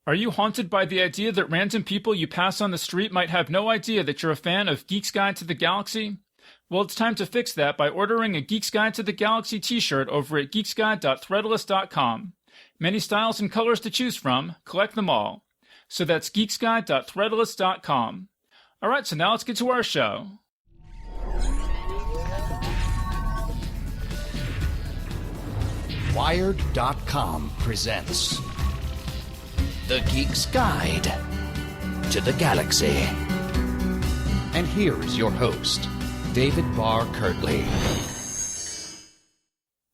Are you haunted by the idea that random people you pass on the street might have no idea that you're a fan of Geek's Guide to the Galaxy? Well, it's time to fix that by ordering a Geek's Guide to the Galaxy t-shirt over at geeksguide.threadless.com. Many styles and colors to choose from, collect them all. So that's geeksguide.threadless.com. All right, so now let's get to our show. Wired.com presents The Geek's Guide to the Galaxy. And here is your host, David Barr Kirtley.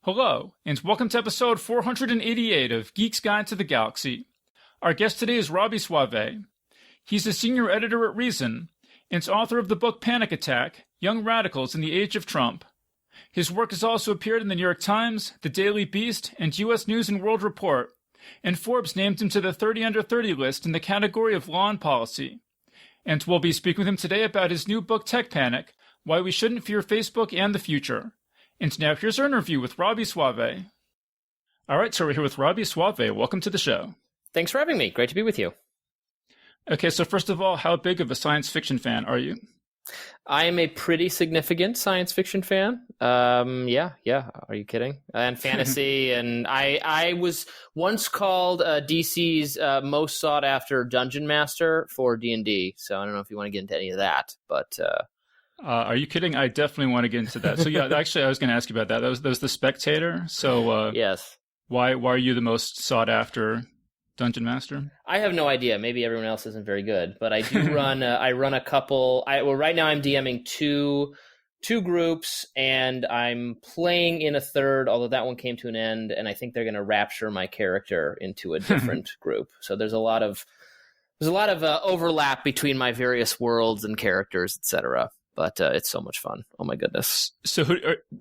Hello, and welcome to episode 488 of Geek's Guide to the Galaxy. Our guest today is Robby Soave. He's a senior editor at Reason, and author of the book Panic Attack, Young Radicals in the Age of Trump. His work has also appeared in the New York Times, the Daily Beast, and U.S. News and World Report, and Forbes named him to the 30 Under 30 list in the category of law and policy. And we'll be speaking with him today about his new book, Tech Panic, Why We Shouldn't Fear Facebook and the Future. And now here's our interview with Robby Soave. All right, so we're here with Robby Soave. Welcome to the show. Thanks for having me. Great to be with you. Okay, so first of all, how big of a science fiction fan are you? I am a pretty significant science fiction fan. Yeah. Are you kidding? And fantasy, and I was once called DC's most sought after dungeon master for D&D. So I don't know if you want to get into any of that, but are you kidding? I definitely want to get into that. So yeah, actually, I was going to ask you about that. That was the Spectator. So yes. Why are you the most sought after dungeon master? I have no idea. Maybe everyone else isn't very good, but I do run. I run a couple. Right now I'm DMing two groups, and I'm playing in a third. Although that one came to an end, and I think they're going to rapture my character into a different group. So there's a lot of overlap between my various worlds and characters, etc. But it's so much fun. Oh my goodness. So who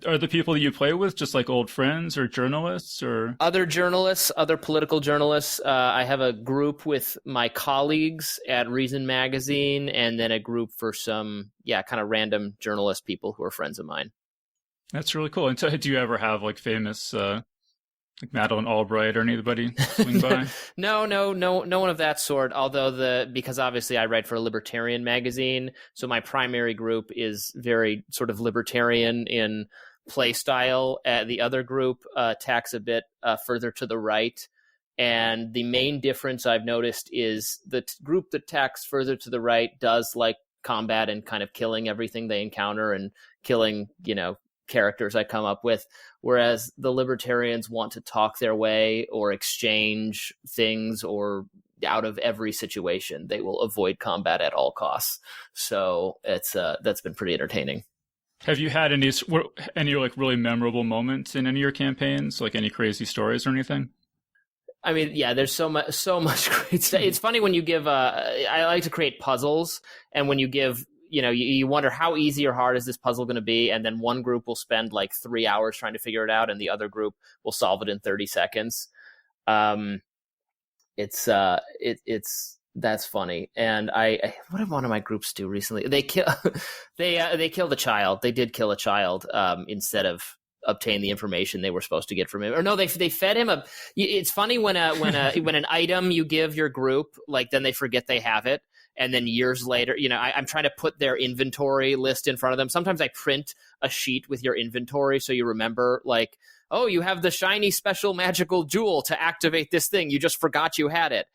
are the people that you play with? Just like old friends or journalists or? Other journalists, other political journalists. I have a group with my colleagues at Reason Magazine, and then a group for some, kind of random journalist people who are friends of mine. That's really cool. And so do you ever have like famous like Madeleine Albright or anybody swing by? No one of that sort. Although because obviously I write for a libertarian magazine, so my primary group is very sort of libertarian in play style. The other group tacks a bit further to the right, and the main difference I've noticed is the group that tacks further to the right does like combat and kind of killing everything they encounter and killing, characters I come up with, whereas the libertarians want to talk their way or exchange things, or out of every situation they will avoid combat at all costs. So it's that's been pretty entertaining. Have you had any like really memorable moments in any of your campaigns, like any crazy stories or anything? I mean, yeah, there's so much great stuff. It's funny when you give I like to create puzzles, and when you give, you wonder how easy or hard is this puzzle going to be, and then one group will spend like 3 hours trying to figure it out, and the other group will solve it in 30 seconds. That's funny. And what did one of my groups do recently? They killed a child. They did kill a child instead of obtain the information they were supposed to get from him. Or no, they fed him it's funny when an item you give your group, like then they forget they have it. And then years later, I'm trying to put their inventory list in front of them. Sometimes I print a sheet with your inventory so you remember, like, oh, you have the shiny special magical jewel to activate this thing. You just forgot you had it.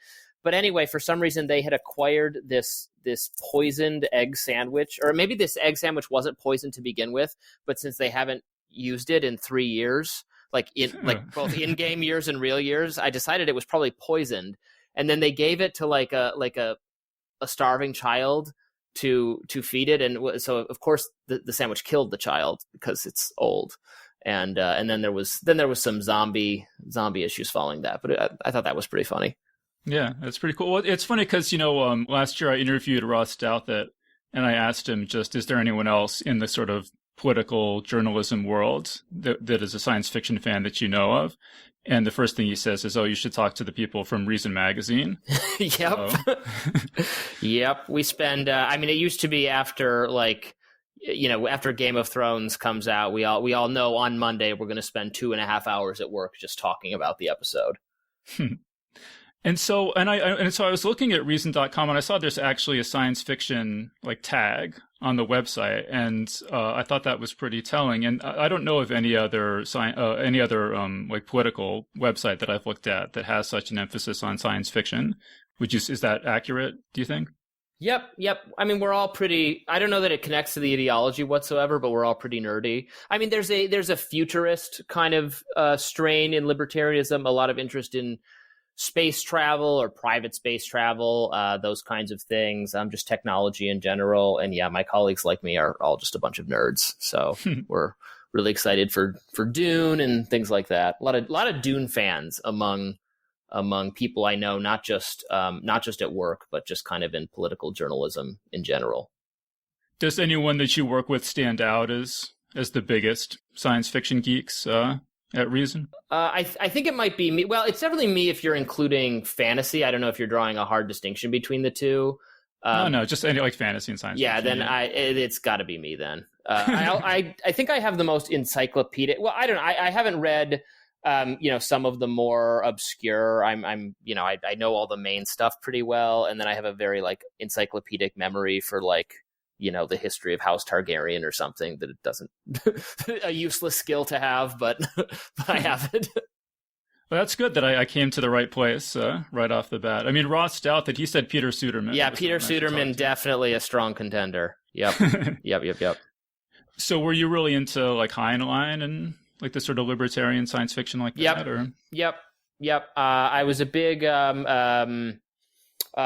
But anyway, for some reason, they had acquired this poisoned egg sandwich. Or maybe this egg sandwich wasn't poisoned to begin with, but since they haven't used it in 3 years, like both in-game years and real years, I decided it was probably poisoned. And then they gave it to like a starving child to feed it, and so of course the sandwich killed the child because it's old, and then there was some zombie issues following that, but I thought that was pretty funny. Yeah, that's pretty cool. Well, it's funny because last year I interviewed Ross Douthat, and I asked him just, is there anyone else in the sort of political journalism world that is a science fiction fan that you know of? And the first thing he says is, oh, you should talk to the people from Reason Magazine. Yep. So. Yep. We spend, it used to be after after Game of Thrones comes out, we all know on Monday we're going to spend 2.5 hours at work just talking about the episode. And so, I was looking at Reason.com, and I saw there's actually a science fiction like tag on the website, and I thought that was pretty telling. And I don't know of any other like political website that I've looked at that has such an emphasis on science fiction. Is that accurate, do you think? Yep. I mean, we're all pretty. I don't know that it connects to the ideology whatsoever, but we're all pretty nerdy. I mean, there's a futurist kind of strain in libertarianism. A lot of interest in space travel or private space travel, those kinds of things. Just technology in general. And yeah, my colleagues like me are all just a bunch of nerds. So we're really excited for Dune and things like that. A lot of Dune fans among people I know, not just at work, but just kind of in political journalism in general. Does anyone that you work with stand out as the biggest science fiction geeks at Reason? I think it might be me. Well, it's definitely me if you're including fantasy. I don't know if you're drawing a hard distinction between the two. No, just any like fantasy and science fiction. Then it's got to be me then. I think I have the most encyclopedic. Well, I don't know. I haven't read some of the more obscure. I know all the main stuff pretty well, and then I have a very like encyclopedic memory for like the history of House Targaryen or something that it doesn't a useless skill to have, but I have it. Well, that's good that I came to the right place right off the bat. I mean, Ross Stout, that he said Peter Suderman. Yeah, Peter Suderman, definitely a strong contender. Yep. Yep. So were you really into like Heinlein and like the sort of libertarian science fiction like that? Or? Yep. I was a big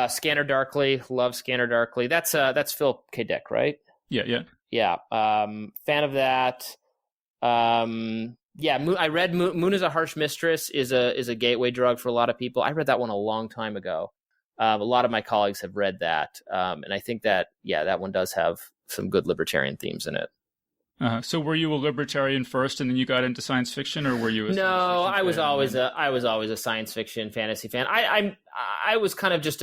Scanner Darkly. Love Scanner Darkly. That's Phil K. Dick, right? Yeah. Fan of that. I read Moon is a Harsh Mistress is a gateway drug for a lot of people. I read that one a long time ago. A lot of my colleagues have read that, and I think that that one does have some good libertarian themes in it. So were you a libertarian first, and then you got into science fiction, or were you? No, I was always a science fiction fantasy fan. I was kind of just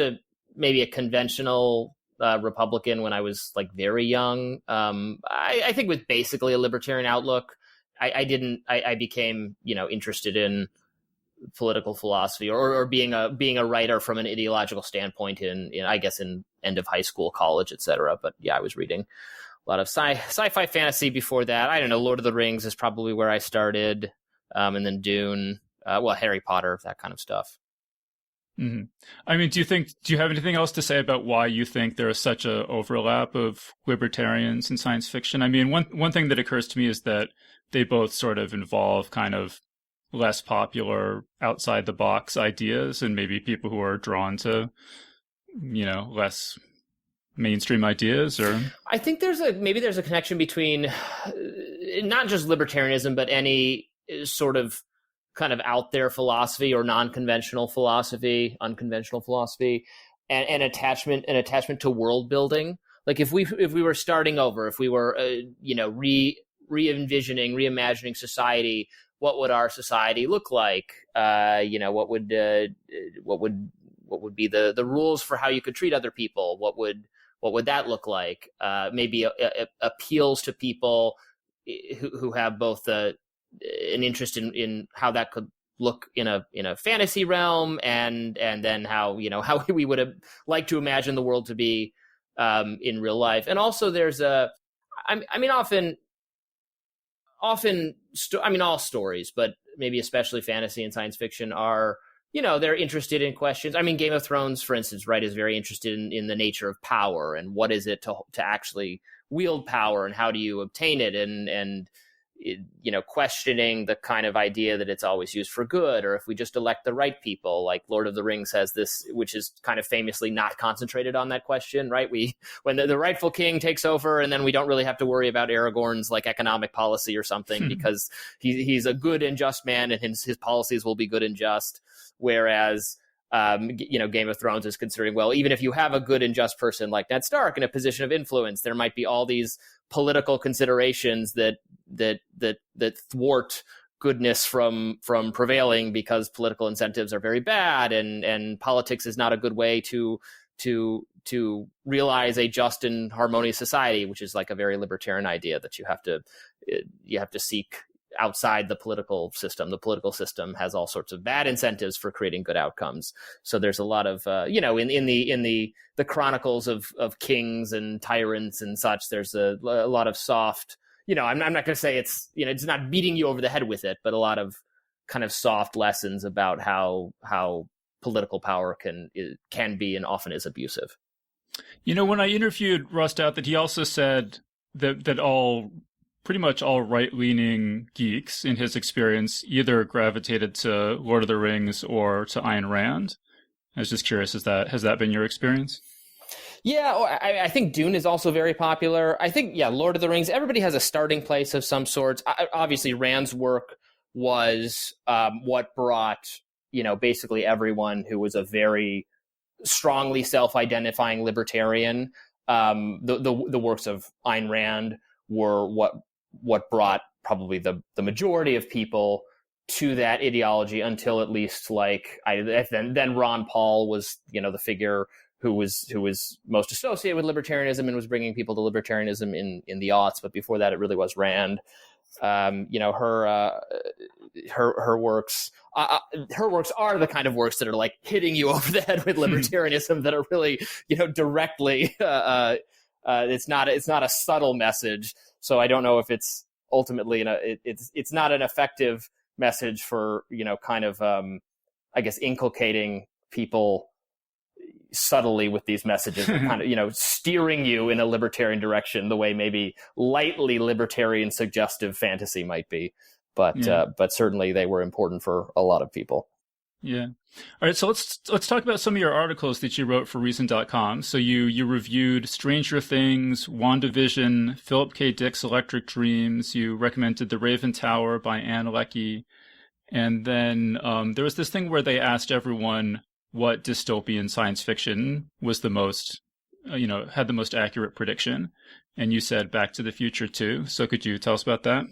maybe a conventional Republican when I was like very young. I think with basically a libertarian outlook. I became interested in political philosophy or being a writer from an ideological standpoint in I guess in end of high school, college, etc. But yeah, I was reading a lot of sci-fi fantasy before that. I don't know, Lord of the Rings is probably where I started, and then Dune, Harry Potter, that kind of stuff. Mm-hmm. I mean, do you have anything else to say about why you think there is such a overlap of libertarians and science fiction? I mean, one thing that occurs to me is that they both sort of involve kind of less popular outside the box ideas and maybe people who are drawn to, less mainstream ideas. Or I think there's a connection between not just libertarianism, but any sort of kind of out there philosophy or unconventional philosophy, and attachment to world building. Like if we were starting over, if we were reimagining society, what would our society look like? What would be the rules for how you could treat other people? What would that look like? Maybe appeals to people who have both an interest in how that could look in a fantasy realm, and then how we would have liked to imagine the world to be in real life. And also there's all stories, but maybe especially fantasy and science fiction are, they're interested in questions. I mean, Game of Thrones, for instance, right, is very interested in the nature of power and what is it to actually wield power and how do you obtain it, and questioning the kind of idea that it's always used for good, or if we just elect the right people, like Lord of the Rings has this, which is kind of famously not concentrated on that question, right? When the rightful king takes over, and then we don't really have to worry about Aragorn's like economic policy or something because he's a good and just man, and his policies will be good and just. Whereas, Game of Thrones is considering, well, even if you have a good and just person like Ned Stark in a position of influence, there might be all these political considerations that thwart goodness from prevailing because political incentives are very bad, and politics is not a good way to realize a just and harmonious society, which is like a very libertarian idea that you have to seek outside the political system. The political system has all sorts of bad incentives for creating good outcomes. So there's a lot of, in the chronicles of kings and tyrants and such, there's a lot of soft, I'm not going to say it's not beating you over the head with it, but a lot of kind of soft lessons about how political power can be and often is abusive. When I interviewed Rust out, that he also said that pretty much all right-leaning geeks, in his experience, either gravitated to Lord of the Rings or to Ayn Rand. I was just curious, has that been your experience? Yeah, I think Dune is also very popular. I think, Lord of the Rings, everybody has a starting place of some sorts. Obviously, Rand's work was what brought, basically everyone who was a very strongly self-identifying libertarian. The works of Ayn Rand were what brought probably the majority of people to that ideology, until at least then Ron Paul was the figure who was most associated with libertarianism and was bringing people to libertarianism in the aughts. But before that, it really was Rand. Her works are the kind of works that are like hitting you over the head with libertarianism, that are really directly. It's not a subtle message. So I don't know if it's ultimately it's not an effective message for I guess inculcating people subtly with these messages, kind of steering you in a libertarian direction, the way maybe lightly libertarian suggestive fantasy might be. But certainly they were important for a lot of people. Yeah. All right. So let's talk about some of your articles that you wrote for Reason.com. So you reviewed Stranger Things, WandaVision, Philip K. Dick's Electric Dreams. You recommended The Raven Tower by Anne Leckie. And then there was this thing where they asked everyone what dystopian science fiction was the most, had the most accurate prediction. And you said Back to the Future too. So could you tell us about that?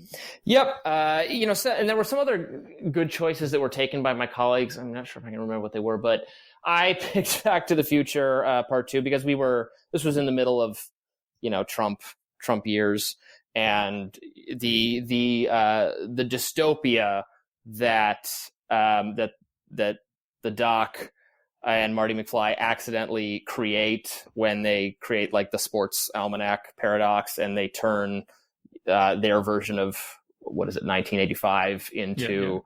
Yep. And there were some other good choices that were taken by my colleagues. I'm not sure if I can remember what they were, but I picked Back to the Future Part 2 because this was in the middle of, Trump years, and the dystopia that the Doc and Marty McFly accidentally create when they create like the sports almanac paradox, and they turn their version of 1985 into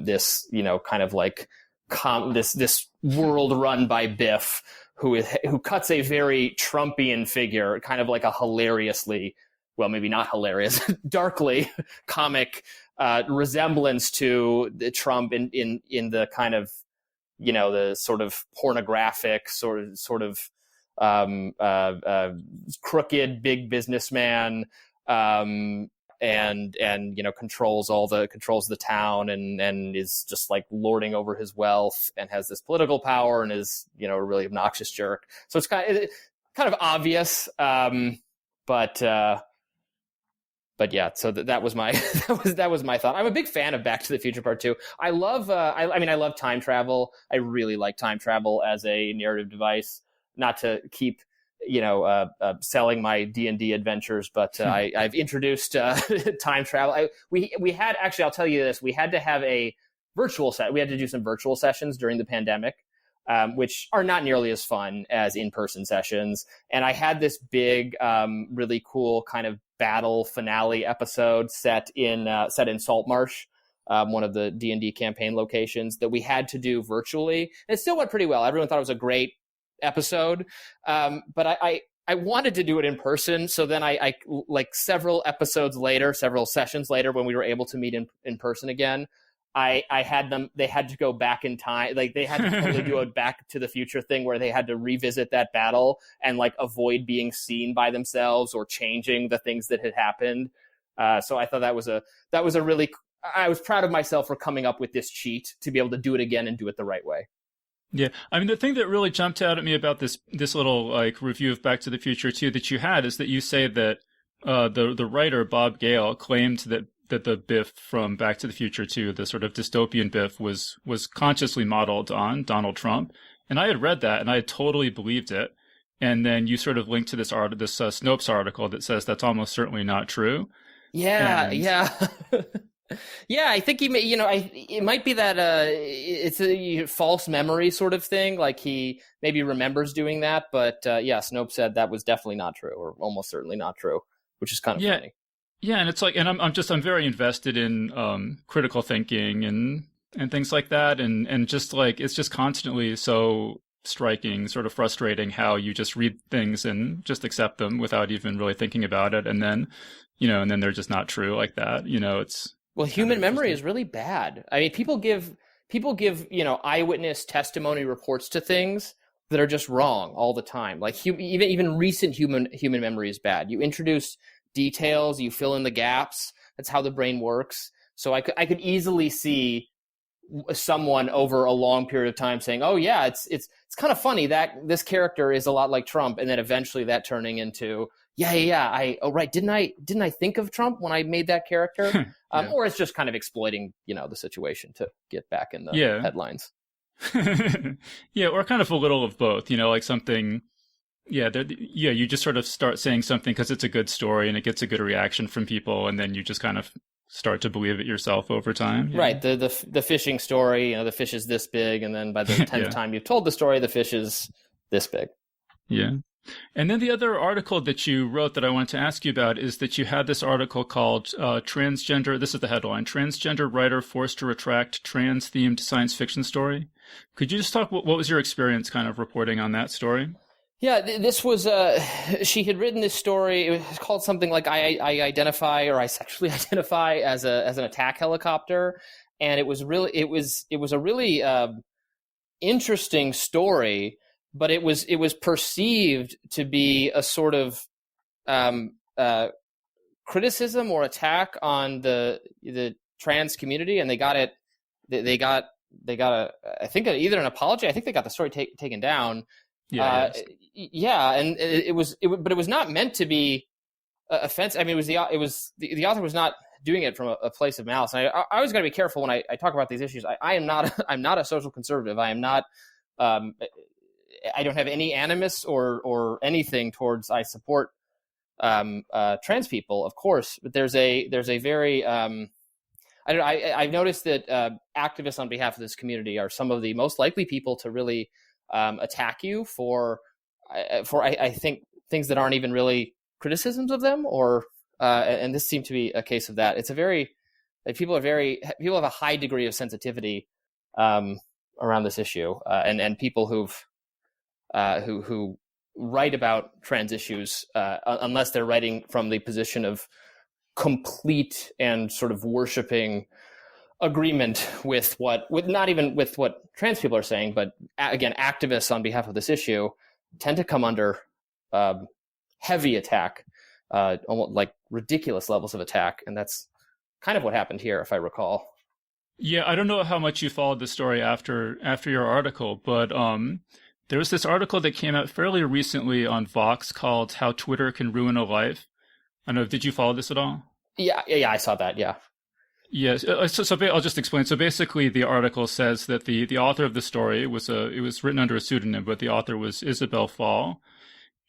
this kind of like this world run by Biff, who cuts a very Trumpian figure, kind of like a hilariously, well, maybe not hilarious, darkly comic resemblance to the Trump in the kind of the sort of pornographic sort of crooked big businessman, and controls the town and is just like lording over his wealth and has this political power and is a really obnoxious jerk. So it's kind of obvious, but yeah, so that was my that was my thought. I'm a big fan of Back to the Future Part 2. I love I love time travel. I really like time travel as a narrative device. Not to keep selling my D&D adventures, but I've introduced time travel. We had, actually, I'll tell you this, we had to have a virtual set. We had to do some virtual sessions during the pandemic, which are not nearly as fun as in-person sessions. And I had this big, really cool kind of battle finale episode set in Saltmarsh, one of the D&D campaign locations, that we had to do virtually. And it still went pretty well. Everyone thought it was a great episode, but I wanted to do it in person. So then I like several sessions later, when we were able to meet in person again, they had to go back in time. Like they had to totally do a Back to the Future thing where they had to revisit that battle and like avoid being seen by themselves or changing the things that had happened. So I thought that was a really, I was proud of myself for coming up with this cheat to be able to do it again and do it the right way. Yeah, I mean, the thing that really jumped out at me about this little like review of Back to the Future 2 that you had is that you say that the writer Bob Gale claimed that the Biff from Back to the Future 2, the sort of dystopian Biff, was consciously modeled on Donald Trump. And I had read that and I had totally believed it. And then you sort of linked to this Snopes article that says that's almost certainly not true. Yeah, And yeah. Yeah, I think he may, it might be that it's a false memory sort of thing. Like he maybe remembers doing that, but yeah, Snope said that was definitely not true, or almost certainly not true, which is kind of yeah, funny. yeah, and it's like, and I'm very invested in critical thinking and things like that, and just like it's just constantly so striking, sort of frustrating how you just read things and just accept them without even really thinking about it, and then they're just not true like that. It's Well, human memory is really bad. I mean, people give eyewitness testimony reports to things that are just wrong all the time. Like even recent human memory is bad. You introduce details, you fill in the gaps. That's how the brain works. So I could easily see someone over a long period of time saying, "Oh yeah, it's kind of funny that this character is a lot like Trump," and then eventually that turning into right. Didn't I think of Trump when I made that character? Yeah. Or it's just kind of exploiting, the situation to get back in the headlines. Yeah, or kind of a little of both. Like something. Yeah, you just sort of start saying something because it's a good story and it gets a good reaction from people, and then you just kind of start to believe it yourself over time. Right. The fishing story, the fish is this big, and then by the 10th time you've told the story, the fish is this big. Yeah. And then the other article that you wrote that I wanted to ask you about is that you had this article called Transgender. This is the headline: Transgender Writer Forced to Retract Trans-Themed Science Fiction Story. Could you just talk, what was your experience kind of reporting on that story? Yeah, this was, she had written this story. It was called something like I identify, or I sexually identify as an attack helicopter. And it was a really interesting story, but it was perceived to be a sort of criticism or attack on the trans community. And they got I think either an apology. I think they got the story taken down. Yeah. And it was not meant to be offensive. I mean, the author was not doing it from a place of malice. And I always got to be careful when I talk about these issues. I'm not a social conservative. I am not. I don't have any animus or anything towards. I support trans people, of course, but there's a very I've noticed that activists on behalf of this community are some of the most likely people to really attack you for I think things that aren't even really criticisms of them, or and this seemed to be a case of that. It's people have a high degree of sensitivity around this issue, and people who write about trans issues, unless they're writing from the position of complete and sort of worshiping agreement with not even with what trans people are saying, but again, activists on behalf of this issue tend to come under heavy attack, almost like ridiculous levels of attack. And that's kind of what happened here, if I recall. Yeah, I don't know how much you followed the story after your article, but there was this article that came out fairly recently on Vox called "How Twitter Can Ruin a Life." I don't know, did you follow this at all? Yeah, I saw that, yeah. Yes, so I'll just explain. So basically, the article says that the author of the story, it was written under a pseudonym, but the author was Isabel Fall,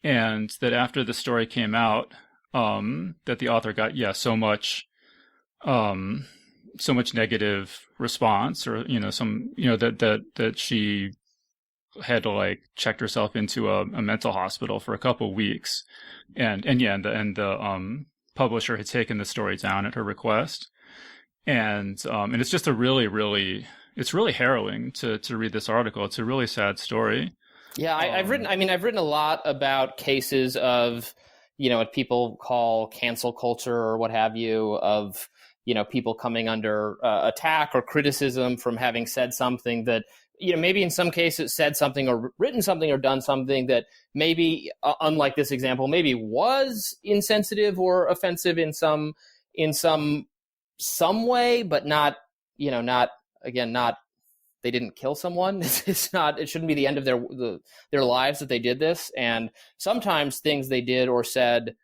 and that after the story came out, that the author got so much negative response, or that she had to checked herself into a mental hospital for a couple weeks, and the publisher had taken the story down at her request. And it's just it's really harrowing to read this article. It's a really sad story. Yeah, I've written a lot about cases of, what people call cancel culture or what have you, of, people coming under attack or criticism from having said something that, maybe in some cases said something or written something or done something that maybe, unlike this example, maybe was insensitive or offensive in some way, but not, they didn't kill someone. It shouldn't be the end of their lives that they did this. And sometimes things they did or said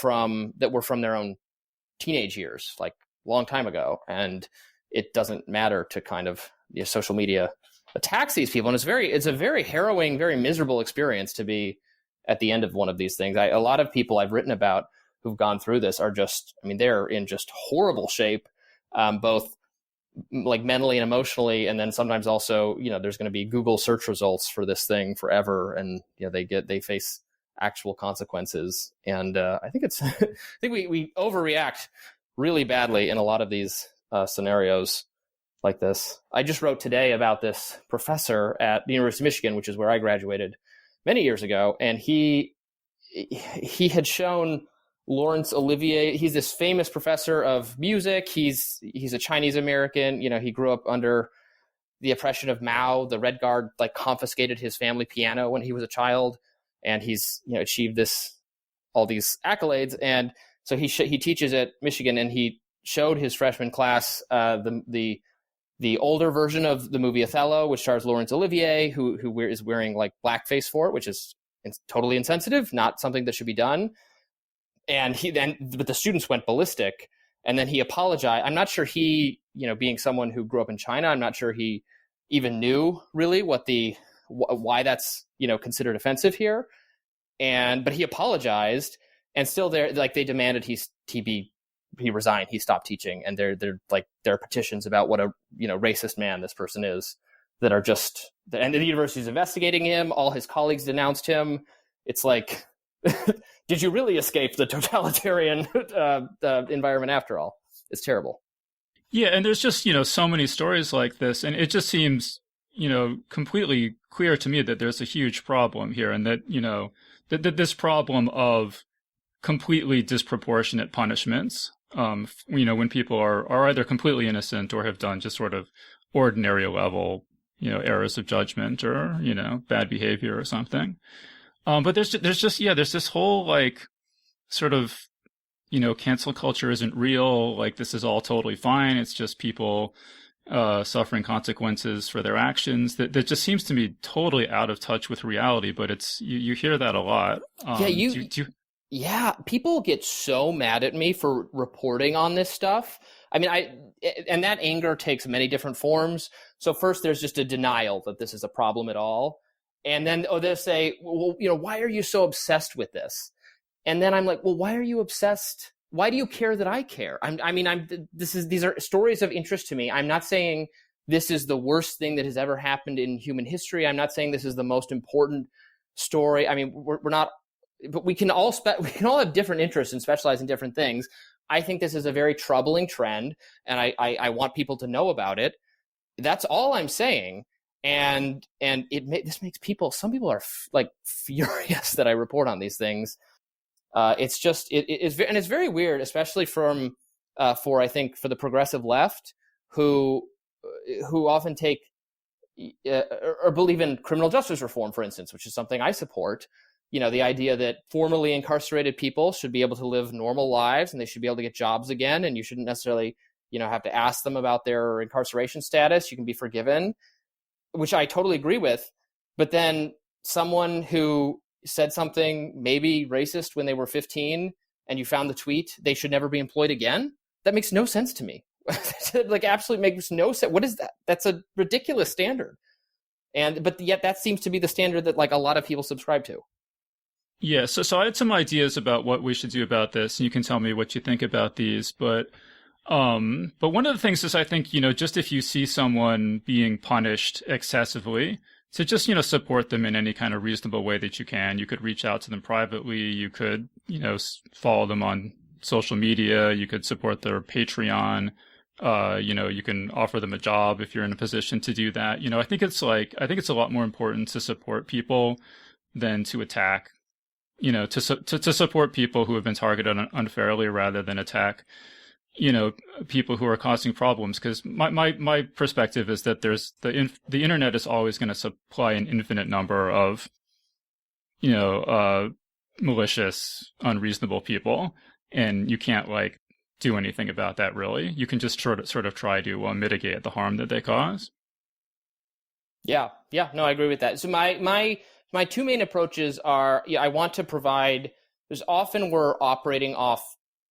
that were from their own teenage years, like a long time ago. And it doesn't matter to kind of social media attacks these people. And it's a very harrowing, very miserable experience to be at the end of one of these things. A lot of people I've written about who've gone through this are just, I mean, they're in just horrible shape, both like mentally and emotionally. And then sometimes also, there's going to be Google search results for this thing forever. And, they face actual consequences. And I think I think we overreact really badly in a lot of these scenarios like this. I just wrote today about this professor at the University of Michigan, which is where I graduated many years ago. And he had shown Laurence Olivier. He's this famous professor of music. He's a Chinese American. He grew up under the oppression of Mao. The Red Guard confiscated his family piano when he was a child, and he's achieved all these accolades. And so he teaches at Michigan, and he showed his freshman class the older version of the movie Othello, which stars Laurence Olivier, who is wearing blackface for it, which is totally insensitive, not something that should be done. And but the students went ballistic, and then he apologized. I'm not sure he, being someone who grew up in China, I'm not sure he even knew really why that's, considered offensive here. But he apologized, and still they demanded he resign. He stopped teaching. And there are petitions about what a, racist man this person is that are just, and the university's investigating him. All his colleagues denounced him. It's like, did you really escape the totalitarian environment after all? It's terrible. Yeah, and there's just, so many stories like this, and it just seems, completely clear to me that there's a huge problem here, and that, that this problem of completely disproportionate punishments, when people are either completely innocent or have done just sort of ordinary level, errors of judgment or, bad behavior or something. But there's this whole sort of, cancel culture isn't real. This is all totally fine. It's just people suffering consequences for their actions. That just seems to me totally out of touch with reality. But it's you hear that a lot. Yeah, people get so mad at me for reporting on this stuff. I mean, and that anger takes many different forms. So first, there's just a denial that this is a problem at all. And then they'll say, well, why are you so obsessed with this? And then I'm like, well, why are you obsessed? Why do you care that I care? These are stories of interest to me. I'm not saying this is the worst thing that has ever happened in human history. I'm not saying this is the most important story. I mean, we're not, but we can all have different interests and specialize in different things. I think this is a very troubling trend, and I want people to know about it. That's all I'm saying. And this makes some people are furious that I report on these things. It's just it's very weird, especially for I think for the progressive left who often take or believe in criminal justice reform, for instance, which is something I support. The idea that formerly incarcerated people should be able to live normal lives and they should be able to get jobs again, and you shouldn't necessarily have to ask them about their incarceration status. You can be forgiven, which I totally agree with. But then someone who said something maybe racist when they were 15 and you found the tweet, they should never be employed again. That makes no sense to me. Absolutely makes no sense. What is that? That's a ridiculous standard. But yet that seems to be the standard that a lot of people subscribe to. Yeah. So I had some ideas about what we should do about this, and you can tell me what you think about these. But one of the things is, I think, just if you see someone being punished excessively, to just, support them in any kind of reasonable way that you can. You could reach out to them privately. You could, follow them on social media. You could support their Patreon. You can offer them a job if you're in a position to do that. I think it's a lot more important to support people than to attack, to support people who have been targeted unfairly rather than attack, people who are causing problems. Because my perspective is that there's the internet is always going to supply an infinite number of, malicious, unreasonable people, and you can't do anything about that really. You can just sort of try to mitigate the harm that they cause. Yeah, no, I agree with that. So my two main approaches are, I want to provide. There's often we're operating off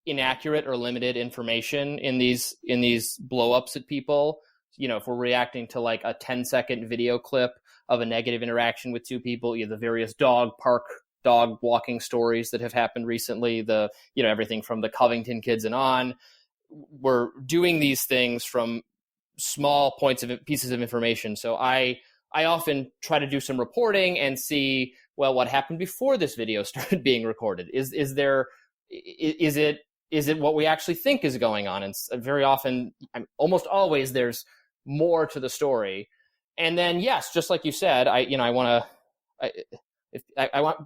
inaccurate or limited information in these blow-ups at people. If we're reacting to a 10-second video clip of a negative interaction with two people, the various dog park dog walking stories that have happened recently, everything from the Covington kids and on. We're doing these things from small pieces of information. So I often try to do some reporting and see, well, what happened before this video started being recorded? Is it what we actually think is going on? And very often, almost always, there's more to the story. And then, yes, just like you said, I want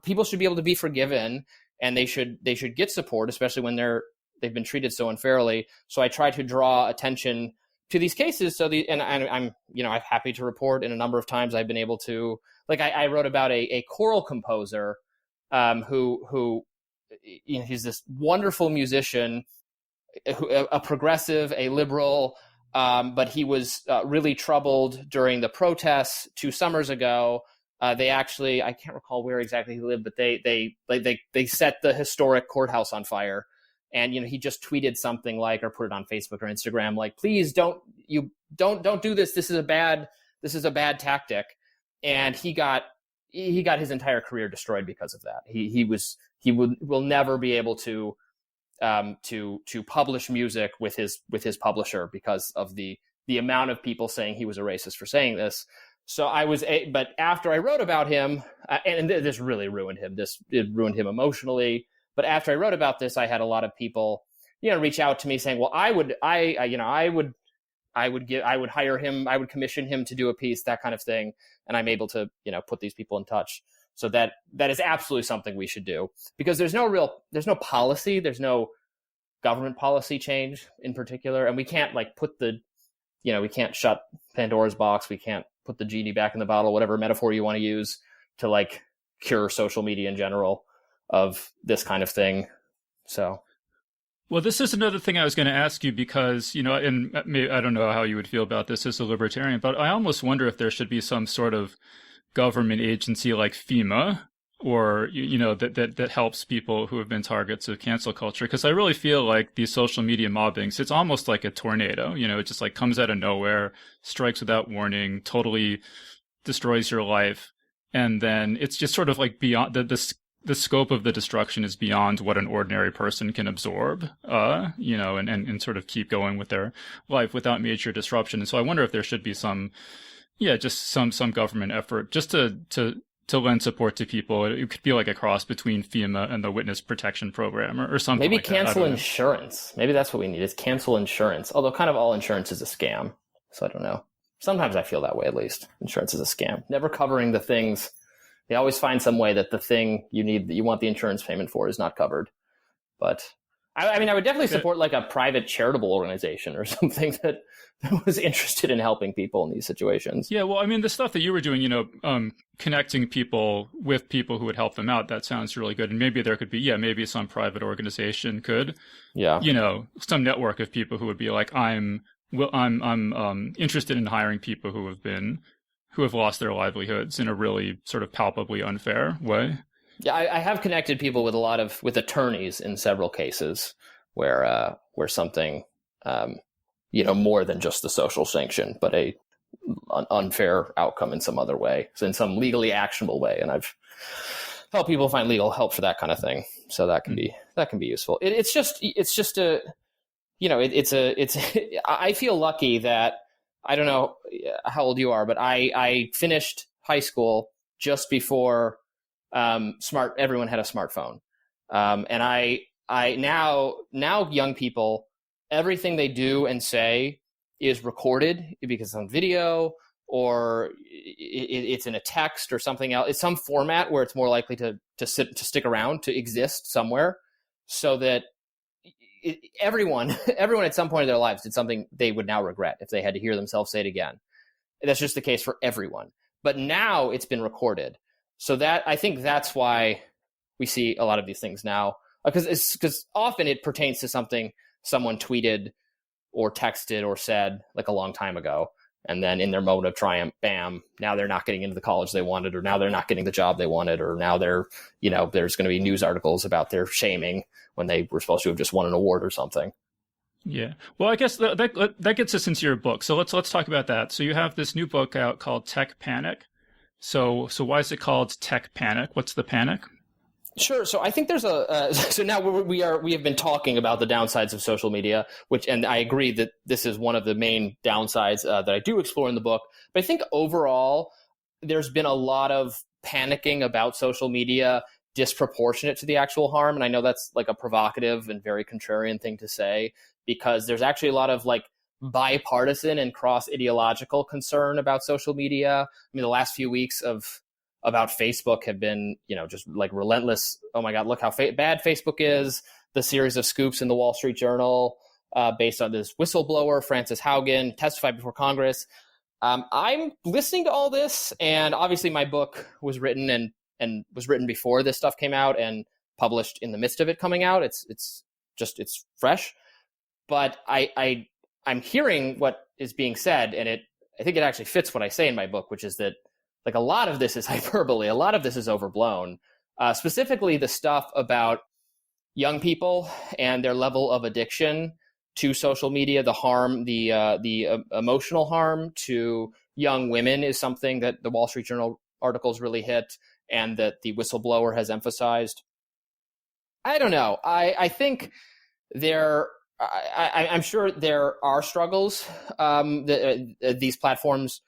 people should be able to be forgiven, and they should get support, especially when they've been treated so unfairly. So I try to draw attention to these cases. I'm happy to report in a number of times I've been able to, like I wrote about a choral composer who he's this wonderful musician, a progressive, a liberal, but he was really troubled during the protests 2 summers ago. They actually, I can't recall where exactly he lived, but they set the historic courthouse on fire. And he just tweeted something like, or put it on Facebook or Instagram, like, please don't do this. This is a bad tactic. And he got his entire career destroyed because of that. He will never be able to publish music with his publisher because of the amount of people saying he was a racist for saying this. So but after I wrote about him, and this really ruined him. It ruined him emotionally. But after I wrote about this, I had a lot of people, reach out to me saying, well, I would hire him, I would commission him to do a piece, that kind of thing. And I'm able to, put these people in touch. So that is absolutely something we should do, because there's no policy, there's no government policy change in particular. And we can't we can't shut Pandora's box. We can't put the genie back in the bottle, whatever metaphor you want to use, to cure social media in general of this kind of thing. So, well, this is another thing I was going to ask you, because, and maybe, I don't know how you would feel about this as a libertarian, but I almost wonder if there should be some sort of government agency like FEMA, or, that helps people who have been targets of cancel culture. Because I really feel like these social media mobbings, it's almost like a tornado. It just comes out of nowhere, strikes without warning, totally destroys your life. And then it's just sort of beyond the scope of the destruction is beyond what an ordinary person can absorb, and sort of keep going with their life without major disruption. And so I wonder if there should be some government effort just to lend support to people. It could be like a cross between FEMA and the Witness Protection Program or something. Maybe like cancel insurance. Maybe that's what we need, is cancel insurance. Although kind of all insurance is a scam. So I don't know. Sometimes I feel that way, at least. Insurance is a scam. Never covering the things. They always find some way that the thing you need, that you want the insurance payment for, is not covered. But I would definitely support a private charitable organization or something that was interested in helping people in these situations. Yeah, well, the stuff that you were doing, connecting people with people who would help them out, that sounds really good. And maybe there could be, maybe some private organization could, some network of people who would be like, I'm interested in hiring people who have lost their livelihoods in a really sort of palpably unfair way. Yeah, I have connected people with attorneys in several cases where something, more than just the social sanction, but an unfair outcome in some other way, so in some legally actionable way. And I've helped people find legal help for that kind of thing. So that can be useful. I feel lucky that, I don't know how old you are, but I finished high school just before everyone had a smartphone. And I now young people, everything they do and say is recorded, because it's on video, or it's in a text or something else. It's some format where it's more likely to stick around, to exist somewhere, so that everyone at some point in their lives did something they would now regret if they had to hear themselves say it again. That's just the case for everyone. But now it's been recorded. So I think that's why we see a lot of these things now, because often it pertains to something someone tweeted or texted or said a long time ago. And then in their moment of triumph, bam, now they're not getting into the college they wanted, or now they're not getting the job they wanted, or now there's going to be news articles about their shaming when they were supposed to have just won an award or something. Yeah. Well, I guess that gets us into your book. So let's talk about that. So you have this new book out called Tech Panic. So why is it called Tech Panic? What's the panic? Sure. So I think there's so now we have been talking about the downsides of social media, and I agree that this is one of the main downsides that I do explore in the book. But I think overall, there's been a lot of panicking about social media disproportionate to the actual harm. And I know that's like a provocative and very contrarian thing to say, because there's actually a lot of like bipartisan and cross-ideological concern about social media. I mean, the last few weeks about Facebook have been, just like relentless. Oh my God, look how bad Facebook is. The series of scoops in the Wall Street Journal based on this whistleblower, Frances Haugen, testified before Congress. I'm listening to all this, and obviously my book was written and was written before this stuff came out and published in the midst of it coming out. It's fresh, but I'm hearing what is being said, and I think it actually fits what I say in my book, which is that like a lot of this is hyperbole, a lot of this is overblown. Specifically, the stuff about young people and their level of addiction to social media, the harm, the emotional harm to young women is something that the Wall Street Journal articles really hit, and that the whistleblower has emphasized. I don't know. I think I'm sure there are struggles. These platforms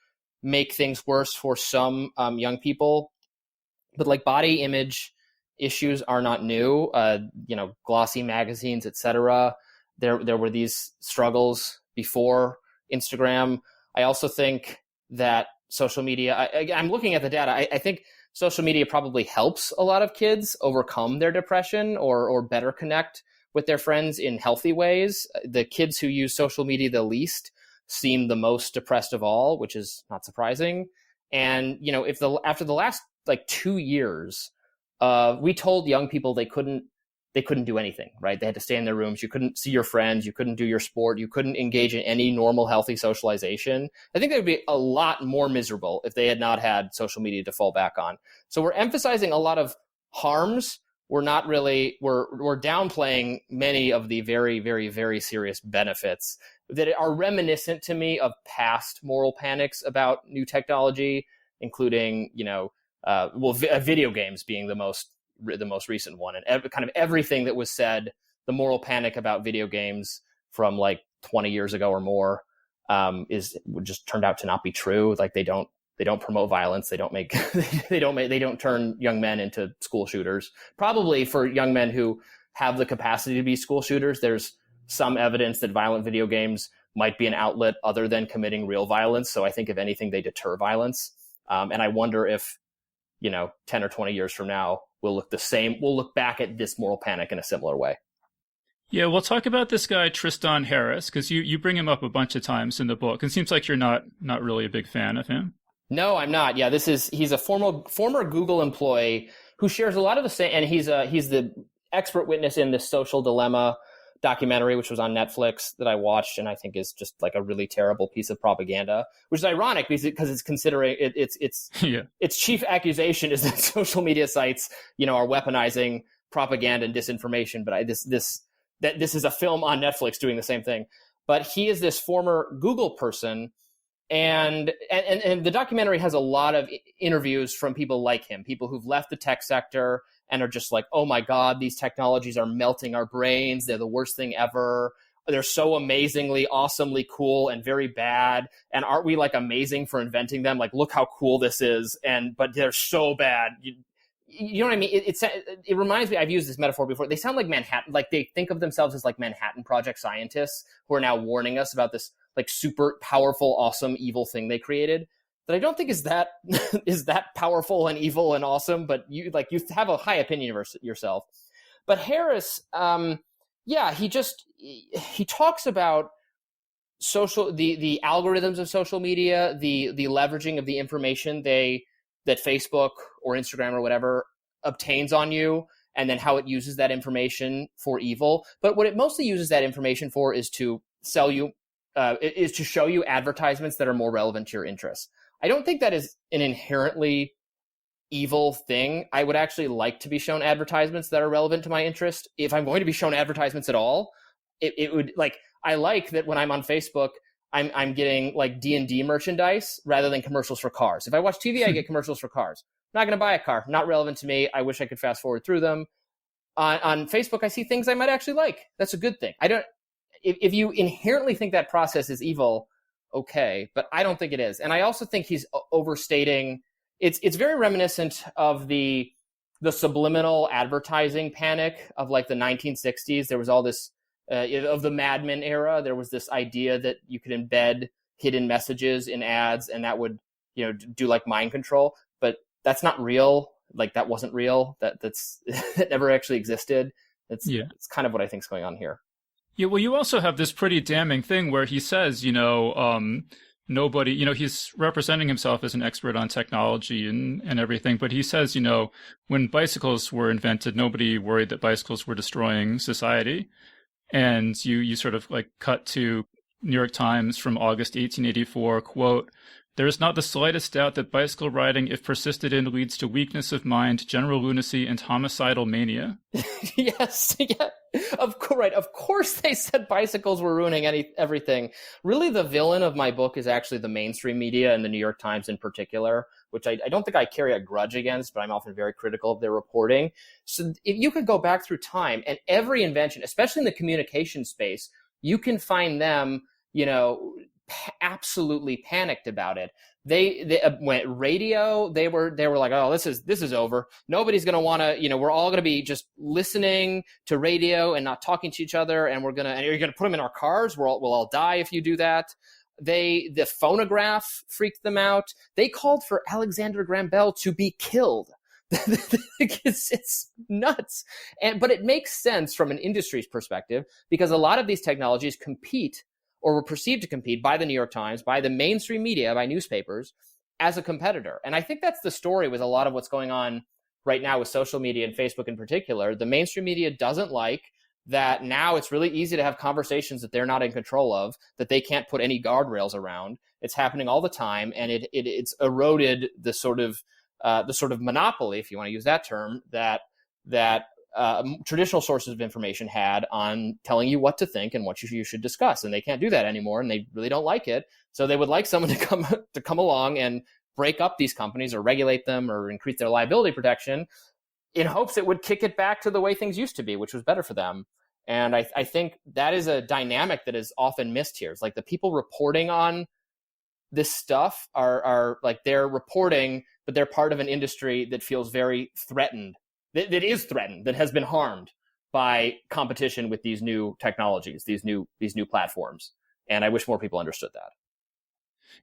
make things worse for some young people, but like body image issues are not new. Glossy magazines, etc. There were these struggles before Instagram. I also think that social media, I'm looking at the data, I think social media probably helps a lot of kids overcome their depression or better connect with their friends in healthy ways. The kids who use social media the least seem the most depressed of all, which is not surprising. And, after the last like 2 years, we told young people they couldn't do anything, right? They had to stay in their rooms. You couldn't see your friends. You couldn't do your sport. You couldn't engage in any normal, healthy socialization. I think they would be a lot more miserable if they had not had social media to fall back on. So we're emphasizing a lot of harms. We're downplaying many of the very, very, very serious benefits that are reminiscent to me of past moral panics about new technology, including, video games being the most recent one, and kind of everything that was said, the moral panic about video games from like 20 years ago or more, just turned out to not be true. Like they don't promote violence. They don't turn young men into school shooters. Probably for young men who have the capacity to be school shooters, there's some evidence that violent video games might be an outlet other than committing real violence. So I think if anything, they deter violence. And I wonder if, 10 or 20 years from now, we'll look the same. We'll look back at this moral panic in a similar way. Yeah, we'll talk about this guy, Tristan Harris, because you bring him up a bunch of times in the book. It seems like you're not really a big fan of him. No, I'm not. Yeah, he's a former Google employee who shares a lot of the same, and he's the expert witness in this Social Dilemma documentary, which was on Netflix, that I watched, and I think is just like a really terrible piece of propaganda, which is ironic because it's considering its chief accusation is that social media sites, are weaponizing propaganda and disinformation. But this is a film on Netflix doing the same thing. But he is this former Google person. And the documentary has a lot of interviews from people like him, people who've left the tech sector and are just like, oh my God, these technologies are melting our brains. They're the worst thing ever. They're so amazingly, awesomely cool and very bad. And aren't we like amazing for inventing them? Like, look how cool this is. But they're so bad. You know what I mean? It reminds me, I've used this metaphor before. They sound like Manhattan, like they think of themselves as like Manhattan Project scientists who are now warning us about this like super powerful, awesome, evil thing they created that I don't think is that powerful and evil and awesome, but you have a high opinion of yourself. But Harris, he talks about the algorithms of social media, the leveraging of the information that Facebook or Instagram or whatever obtains on you, and then how it uses that information for evil. But what it mostly uses that information for is to sell you, is to show you advertisements that are more relevant to your interests. I don't think that is an inherently evil thing. I would actually like to be shown advertisements that are relevant to my interest. If I'm going to be shown advertisements at all, it would I like that when I'm on Facebook, I'm getting like D&D merchandise rather than commercials for cars. If I watch TV, I get commercials for cars. not going to buy a car. Not relevant to me. I wish I could fast forward through them. On Facebook, I see things I might actually like. That's a good thing. If you inherently think that process is evil, okay, but I don't think it is. And I also think he's overstating. It's very reminiscent of the subliminal advertising panic of like the 1960s. There was all this of the Mad Men era. There was this idea that you could embed hidden messages in ads, and that would, do like mind control. But that's not real. Like that wasn't real. That's that never actually existed. It's kind of what I think is going on here. Yeah, well, you also have this pretty damning thing where he says, nobody, he's representing himself as an expert on technology and everything, but he says, when bicycles were invented, nobody worried that bicycles were destroying society. And you sort of like cut to New York Times from August 1884, quote, "There is not the slightest doubt that bicycle riding, if persisted in, leads to weakness of mind, general lunacy, and homicidal mania." Yes, yeah. Of course, right. Of course they said bicycles were ruining everything. Really, the villain of my book is actually the mainstream media and the New York Times in particular, which I don't think I carry a grudge against, but I'm often very critical of their reporting. So if you could go back through time and every invention, especially in the communication space, you can find them, absolutely panicked about it. They went radio. They were like, oh, this is over. Nobody's going to want to, we're all going to be just listening to radio and not talking to each other. And you're going to put them in our cars. We'll all die if you do that. The phonograph freaked them out. They called for Alexander Graham Bell to be killed. It's nuts. But it makes sense from an industry's perspective because a lot of these technologies compete or were perceived to compete by the New York Times, by the mainstream media, by newspapers, as a competitor. And I think that's the story with a lot of what's going on right now with social media and Facebook in particular. The mainstream media doesn't like that now it's really easy to have conversations that they're not in control of, that they can't put any guardrails around. It's happening all the time, and it's eroded the sort of monopoly, if you want to use that term, that traditional sources of information had on telling you what to think and what you should discuss. And they can't do that anymore, and they really don't like it. So they would like someone to come along and break up these companies or regulate them or increase their liability protection in hopes it would kick it back to the way things used to be, which was better for them. And I think that is a dynamic that is often missed here. It's like the people reporting on this stuff are like they're reporting, but they're part of an industry that feels very threatened. That is threatened, that has been harmed by competition with these new technologies, these new platforms. And I wish more people understood that.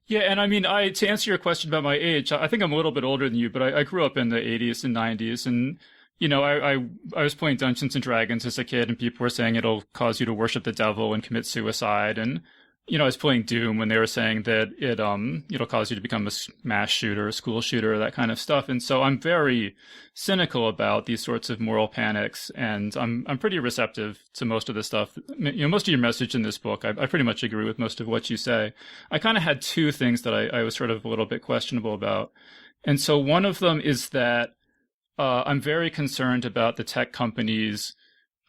Yeah, and I mean, to answer your question about my age, I think I'm a little bit older than you, but I grew up in the 80s and 90s, and I was playing Dungeons and Dragons as a kid, and people were saying it'll cause you to worship the devil and commit suicide, and I was playing Doom when they were saying that it'll cause you to become a mass shooter, a school shooter, that kind of stuff. And so I'm very cynical about these sorts of moral panics, and I'm pretty receptive to most of this stuff. Most of your message in this book, I pretty much agree with most of what you say. I kind of had two things that I was sort of a little bit questionable about. And so one of them is that I'm very concerned about the tech companies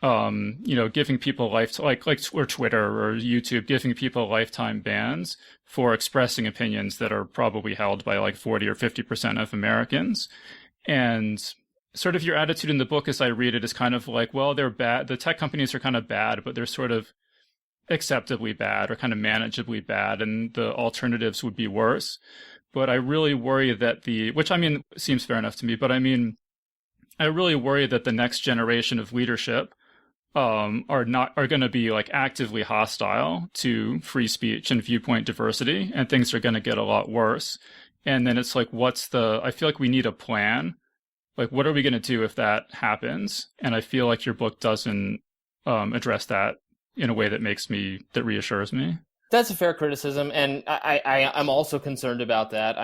giving people or Twitter or YouTube, giving people lifetime bans for expressing opinions that are probably held by like 40 or 50% of Americans. And sort of your attitude in the book as I read it is kind of like, well, they're bad. The tech companies are kind of bad, but they're sort of acceptably bad or kind of manageably bad. And the alternatives would be worse. But I really worry that which I mean, seems fair enough to me, but I mean, I really worry that the next generation of leadership are going to be like actively hostile to free speech and viewpoint diversity, and things are going to get a lot worse. And then it's like, I feel like we need a plan. Like, what are we going to do if that happens? And I feel like your book doesn't address that in a way that reassures me. That's a fair criticism, and I'm also concerned about that.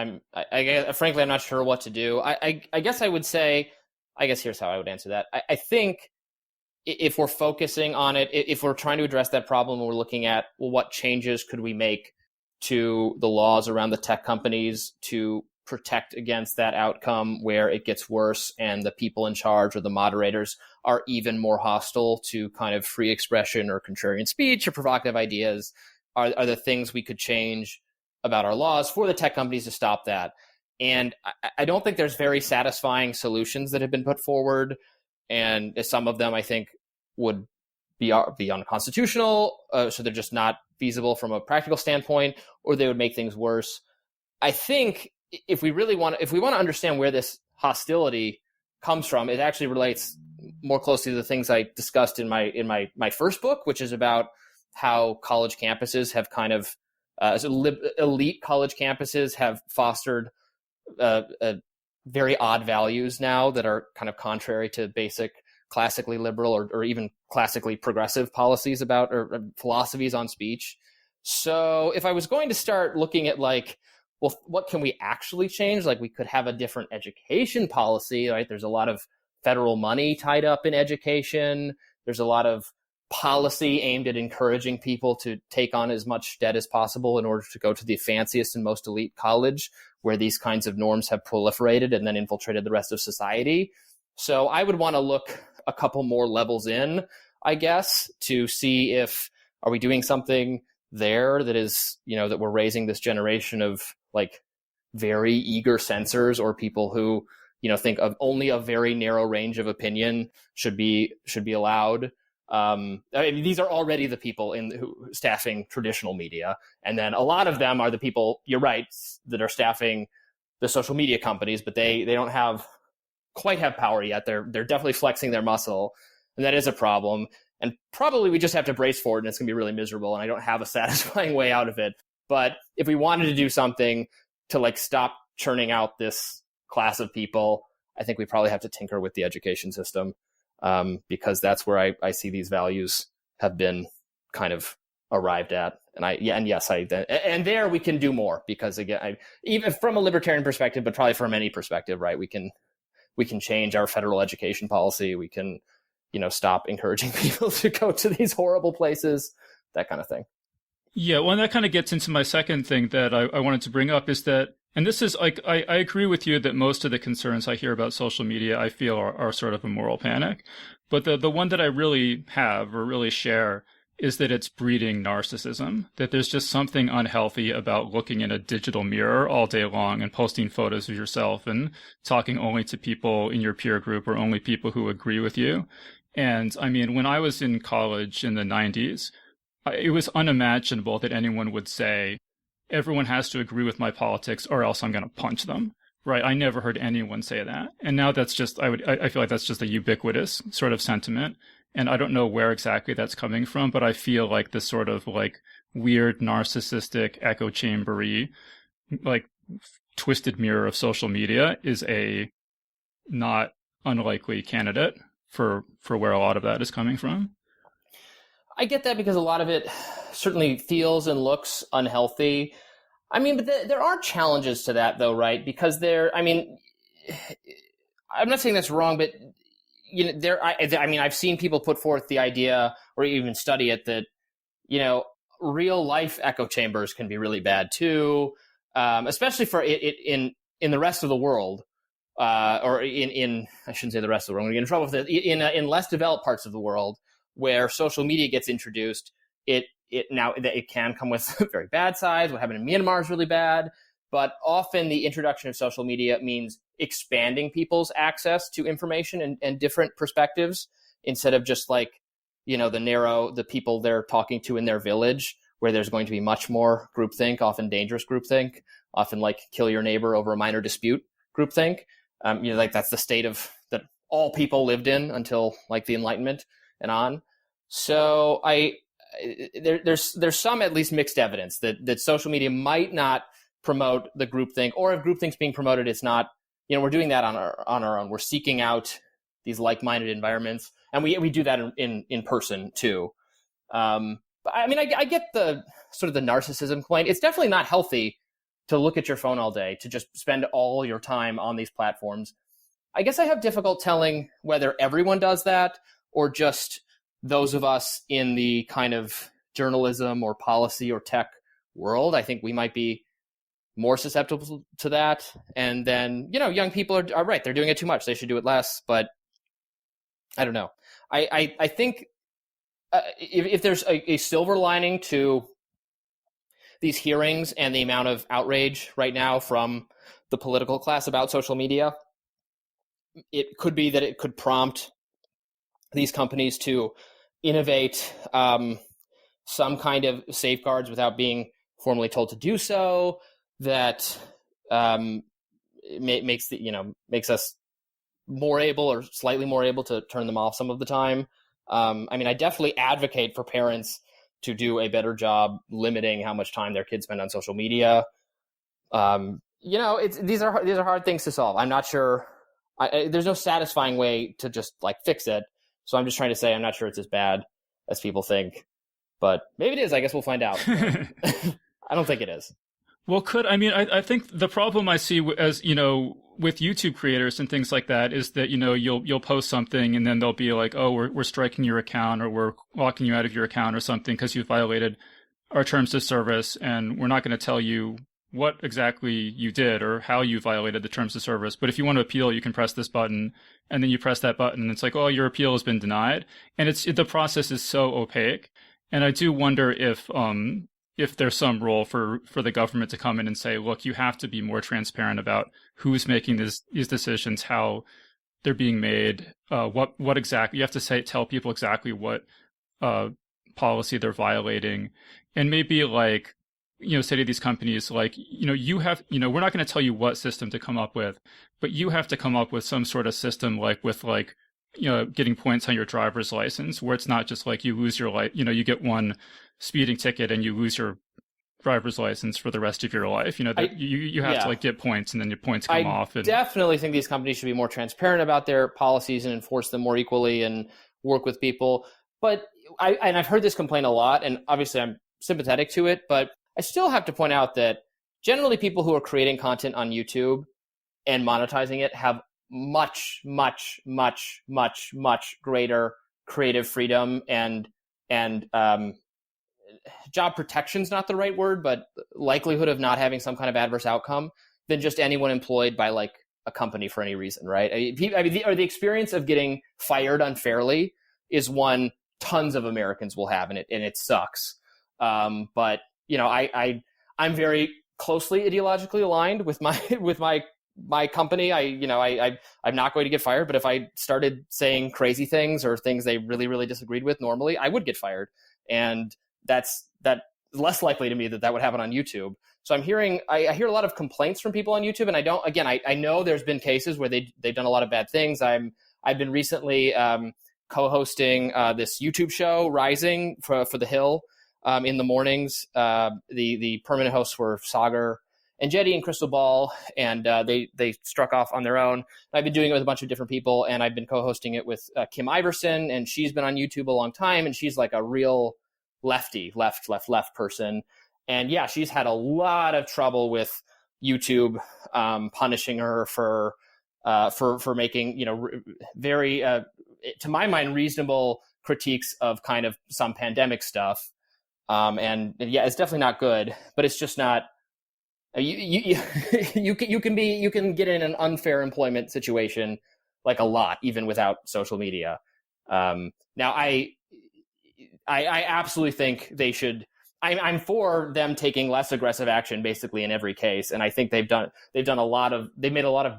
Frankly, I'm not sure what to do. I guess I would say, here's how I would answer that. I think if we're focusing on it, if we're trying to address that problem, we're looking at, well, what changes could we make to the laws around the tech companies to protect against that outcome where it gets worse and the people in charge or the moderators are even more hostile to kind of free expression or contrarian speech or provocative ideas? Are the things we could change about our laws for the tech companies to stop that? And I don't think there's very satisfying solutions that have been put forward. And some of them, I think, would be unconstitutional. So they're just not feasible from a practical standpoint, or they would make things worse. I think if we want to understand where this hostility comes from, it actually relates more closely to the things I discussed in my first book, which is about how college campuses have kind of elite college campuses have fostered very odd values now that are kind of contrary to basic classically liberal or even classically progressive policies about or philosophies on speech. So if I was going to start looking at like, well, what can we actually change? Like we could have a different education policy, right? There's a lot of federal money tied up in education. There's a lot of policy aimed at encouraging people to take on as much debt as possible in order to go to the fanciest and most elite college, where these kinds of norms have proliferated and then infiltrated the rest of society. So I would want to look a couple more levels in, I guess, to see if are we doing something there that is, that we're raising this generation of like very eager censors or people who, think of only a very narrow range of opinion should be allowed. These are already the people who staffing traditional media. And then a lot of them are the people, you're right, that are staffing the social media companies, but they don't quite have power yet. They're definitely flexing their muscle. And that is a problem. And probably we just have to brace for it, and it's going to be really miserable. And I don't have a satisfying way out of it. But if we wanted to do something to like stop churning out this class of people, I think we probably have to tinker with the education system. Because that's where I see these values have been kind of arrived at. And there we can do more because again, even from a libertarian perspective, but probably from any perspective, right? We can change our federal education policy. We can, stop encouraging people to go to these horrible places, that kind of thing. Yeah, well, and that kind of gets into my second thing that I wanted to bring up is that, and this is like, I agree with you that most of the concerns I hear about social media, I feel are sort of a moral panic. But the one that I really have or really share is that it's breeding narcissism, that there's just something unhealthy about looking in a digital mirror all day long and posting photos of yourself and talking only to people in your peer group or only people who agree with you. And I mean, when I was in college in the 90s, it was unimaginable that anyone would say, everyone has to agree with my politics or else I'm going to punch them, right? I never heard anyone say that. And now that's just, I feel like that's just a ubiquitous sort of sentiment. And I don't know where exactly that's coming from, but I feel like this sort of like weird, narcissistic, echo chambery, like twisted mirror of social media is a not unlikely candidate for where a lot of that is coming from. I get that because a lot of it certainly feels and looks unhealthy. I mean, but there are challenges to that, though, right? Because I'm not saying that's wrong, but I've seen people put forth the idea or even study it that, real life echo chambers can be really bad too, especially for it in the rest of the world. Or in I shouldn't say the rest of the world. I'm going to get in trouble with it. In less developed parts of the world, where social media gets introduced, it can come with very bad sides. What happened in Myanmar is really bad, but often the introduction of social media means expanding people's access to information and different perspectives instead of just like, the people they're talking to in their village, where there's going to be much more groupthink, often dangerous groupthink, often like kill your neighbor over a minor dispute groupthink. Like that's the state of that all people lived in until like the Enlightenment and on. So there's some at least mixed evidence that social media might not promote the groupthink, or if groupthink's being promoted, it's not, we're doing that on our own. We're seeking out these like-minded environments, and we do that in person too. But I mean, I get the sort of the narcissism point. It's definitely not healthy to look at your phone all day, to just spend all your time on these platforms. I guess I have difficult telling whether everyone does that or just those of us in the kind of journalism or policy or tech world. I think we might be more susceptible to that. And then, young people are right. They're doing it too much. They should do it less. But I don't know. I think if there's a silver lining to these hearings and the amount of outrage right now from the political class about social media. It could be that it could prompt these companies to innovate some kind of safeguards without being formally told to do so. That makes us more able or slightly more able to turn them off some of the time. I definitely advocate for parents to do a better job limiting how much time their kids spend on social media. These are hard things to solve. I'm not sure. There's no satisfying way to just like fix it. So I'm just trying to say I'm not sure it's as bad as people think, but maybe it is. I guess we'll find out. I don't think it is. Well, I think the problem I see as, with YouTube creators and things like that is that, you'll post something and then they'll be like, oh, we're striking your account or we're locking you out of your account or something because you violated our terms of service, and we're not going to tell you what exactly you did or how you violated the terms of service. But if you want to appeal, you can press this button, and then you press that button and it's like, oh, your appeal has been denied. And the process is so opaque. And I do wonder if there's some role for the government to come in and say, look, you have to be more transparent about who's making these decisions, how they're being made, what exactly, you have to tell people exactly what policy they're violating. And maybe say to these companies, you have, we're not going to tell you what system to come up with, but you have to come up with some sort of system getting points on your driver's license, where it's not just like you lose your you get one speeding ticket and you lose your driver's license for the rest of your life. You have to get points, and then your points come off. I definitely think these companies should be more transparent about their policies and enforce them more equally and work with people. But I've heard this complaint a lot, and obviously I'm sympathetic to it, but I still have to point out that generally people who are creating content on YouTube and monetizing it have much, much, much, much, much greater creative freedom and job protection's not the right word, but likelihood of not having some kind of adverse outcome than just anyone employed by a company for any reason, right? The experience of getting fired unfairly is one tons of Americans will have, and it sucks. But I'm very closely ideologically aligned with my company. I'm not going to get fired, but if I started saying crazy things or things they really, really disagreed with normally, I would get fired. And that's less likely to me that would happen on YouTube. So I hear a lot of complaints from people on YouTube, and I know there's been cases where they've done a lot of bad things. I've been recently co-hosting this YouTube show, Rising, for The Hill, in the mornings. The permanent hosts were Sagar and Jetty and Crystal Ball, and they struck off on their own. I've been doing it with a bunch of different people, and I've been co-hosting it with Kim Iverson, and she's been on YouTube a long time, and she's like a real lefty, left person. And yeah, she's had a lot of trouble with YouTube punishing her for making very to my mind reasonable critiques of kind of some pandemic stuff. And yeah, it's definitely not good, but it's just not. You can get in an unfair employment situation a lot, even without social media. Now I absolutely think they should. I'm for them taking less aggressive action, basically in every case, and I think they've made a lot of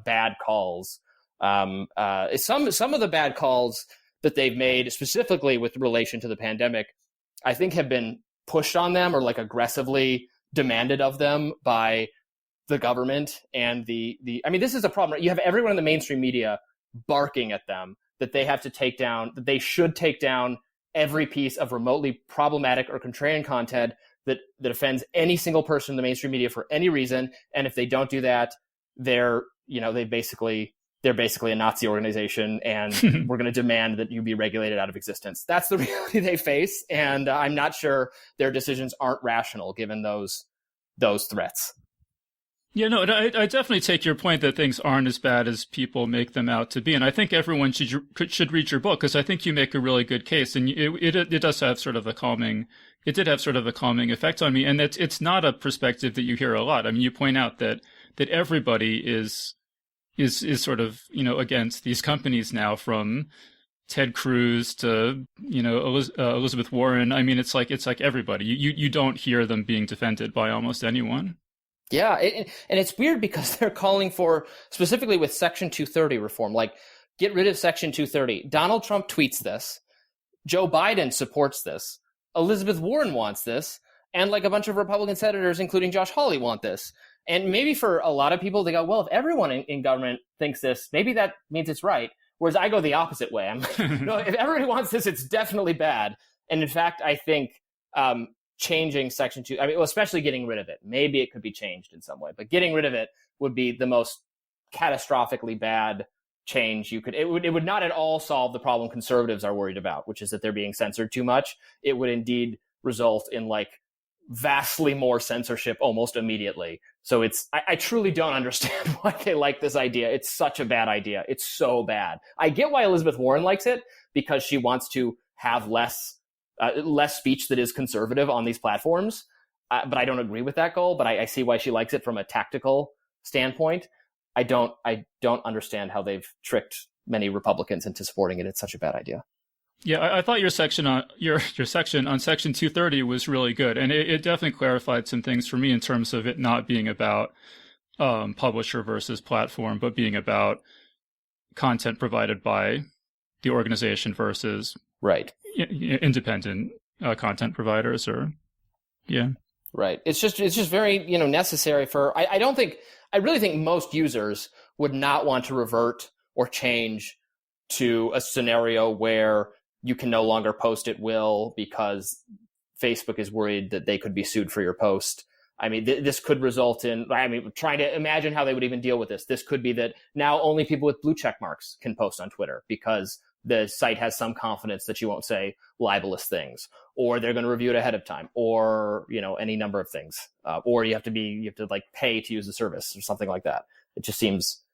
bad calls. Some of the bad calls that they've made, specifically with relation to the pandemic, I think have been pushed on them or aggressively demanded of them by the government and the. I mean, this is a problem. Right? You have everyone in the mainstream media barking at them that they have to take down, that they should take down every piece of remotely problematic or contrarian content that offends any single person in the mainstream media for any reason. And if they don't do that, they're basically a Nazi organization, and we're going to demand that you be regulated out of existence. That's the reality they face, and I'm not sure their decisions aren't rational given those threats. Yeah, no, I definitely take your point that things aren't as bad as people make them out to be, and I think everyone should read your book, because I think you make a really good case, and it does have sort of a calming. It did have sort of a calming effect on me, and it's not a perspective that you hear a lot. I mean, you point out that everybody is sort of against these companies now, from Ted Cruz to Elizabeth Warren. I mean, it's like everybody. You don't hear them being defended by almost anyone. Yeah, and it's weird because they're calling for, specifically with Section 230 reform, like get rid of Section 230. Donald Trump tweets this. Joe Biden supports this. Elizabeth Warren wants this. And like a bunch of Republican senators, including Josh Hawley, want this. And maybe for a lot of people, they go, well, if everyone in government thinks this, maybe that means it's right. Whereas I go the opposite way. I'm like, no, if everybody wants this, it's definitely bad. And in fact, I think changing Section 2, I mean, well, especially getting rid of it, maybe it could be changed in some way, but getting rid of it would be the most catastrophically bad change you could. It would not at all solve the problem conservatives are worried about, which is that they're being censored too much. It would indeed result in like vastly more censorship almost immediately. So I truly don't understand why they like this idea. It's such a bad idea. It's so bad. I get why Elizabeth Warren likes it, because she wants to have less speech that is conservative on these platforms. But I don't agree with that goal, but I see why she likes it from a tactical standpoint. I don't understand how they've tricked many Republicans into supporting it. It's such a bad idea. Yeah, I thought your section on your section on Section 230 was really good, and it definitely clarified some things for me in terms of it not being about publisher versus platform, but being about content provided by the organization versus right independent content providers. Right. It's just very necessary for. I really think most users would not want to revert or change to a scenario where you can no longer post at will because Facebook is worried that they could be sued for your post. I mean, this could result in, trying to imagine how they would even deal with this. This could be that now only people with blue check marks can post on Twitter because the site has some confidence that you won't say libelous things, or they're going to review it ahead of time, or, any number of things. Or you have to like pay to use the service or something like that. It seems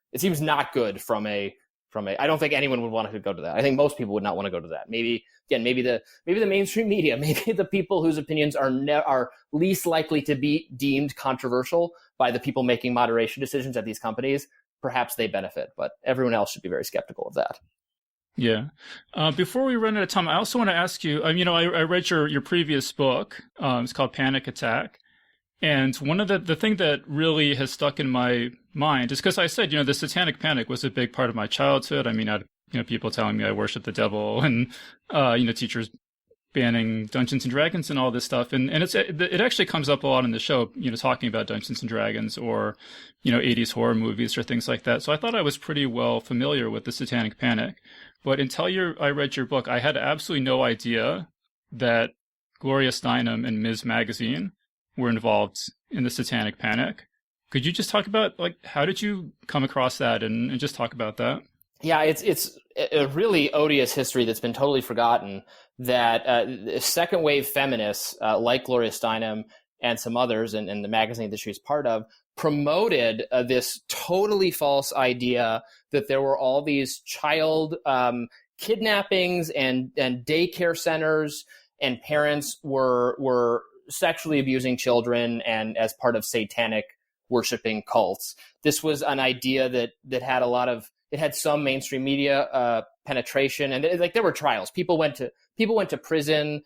not good from a, I don't think anyone would want to go to that. I think most people would not want to go to that. Maybe the mainstream media, maybe the people whose opinions are least likely to be deemed controversial by the people making moderation decisions at these companies, perhaps they benefit, but everyone else should be very skeptical of that. Yeah. Before we run out of time, I also want to ask you, I read your previous book. It's called Panic Attack. And one of the thing that really has stuck in my mind is because I said, the Satanic Panic was a big part of my childhood. I mean, I had, people telling me I worship the devil and, teachers banning Dungeons and Dragons and all this stuff. And it actually comes up a lot in the show, talking about Dungeons and Dragons or, 80s horror movies or things like that. So I thought I was pretty well familiar with the Satanic Panic. But until I read your book, I had absolutely no idea that Gloria Steinem and Ms. Magazine were involved in the Satanic Panic. Could you just talk about, how did you come across that and just talk about that? Yeah, it's a really odious history that's been totally forgotten, that second wave feminists like Gloria Steinem and some others and the magazine that she was part of promoted this totally false idea that there were all these child kidnappings and daycare centers, and parents were sexually abusing children and as part of satanic worshiping cults. This was an idea that had it had some mainstream media penetration, and there were trials. People went to prison.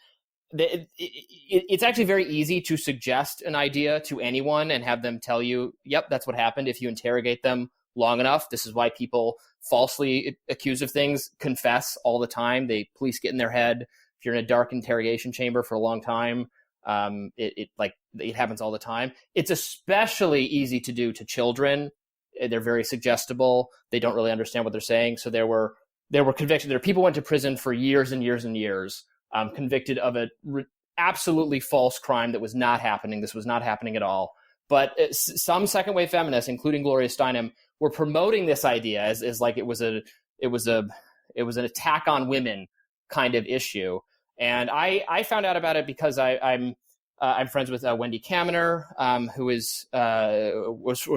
It's actually very easy to suggest an idea to anyone and have them tell you, yep, that's what happened, if you interrogate them long enough. This is why people falsely accused of things confess all the time. Police get in their head. If you're in a dark interrogation chamber for a long time, it happens all the time. It's especially easy to do to children. They're very suggestible. They don't really understand what they're saying. So there were convictions. People went to prison for years and years and years, convicted of a absolutely false crime that was not happening. This was not happening at all. But some second wave feminists, including Gloria Steinem, were promoting this idea as like it was an attack on women kind of issue. And I found out about it because I'm friends with Wendy Kaminer, who was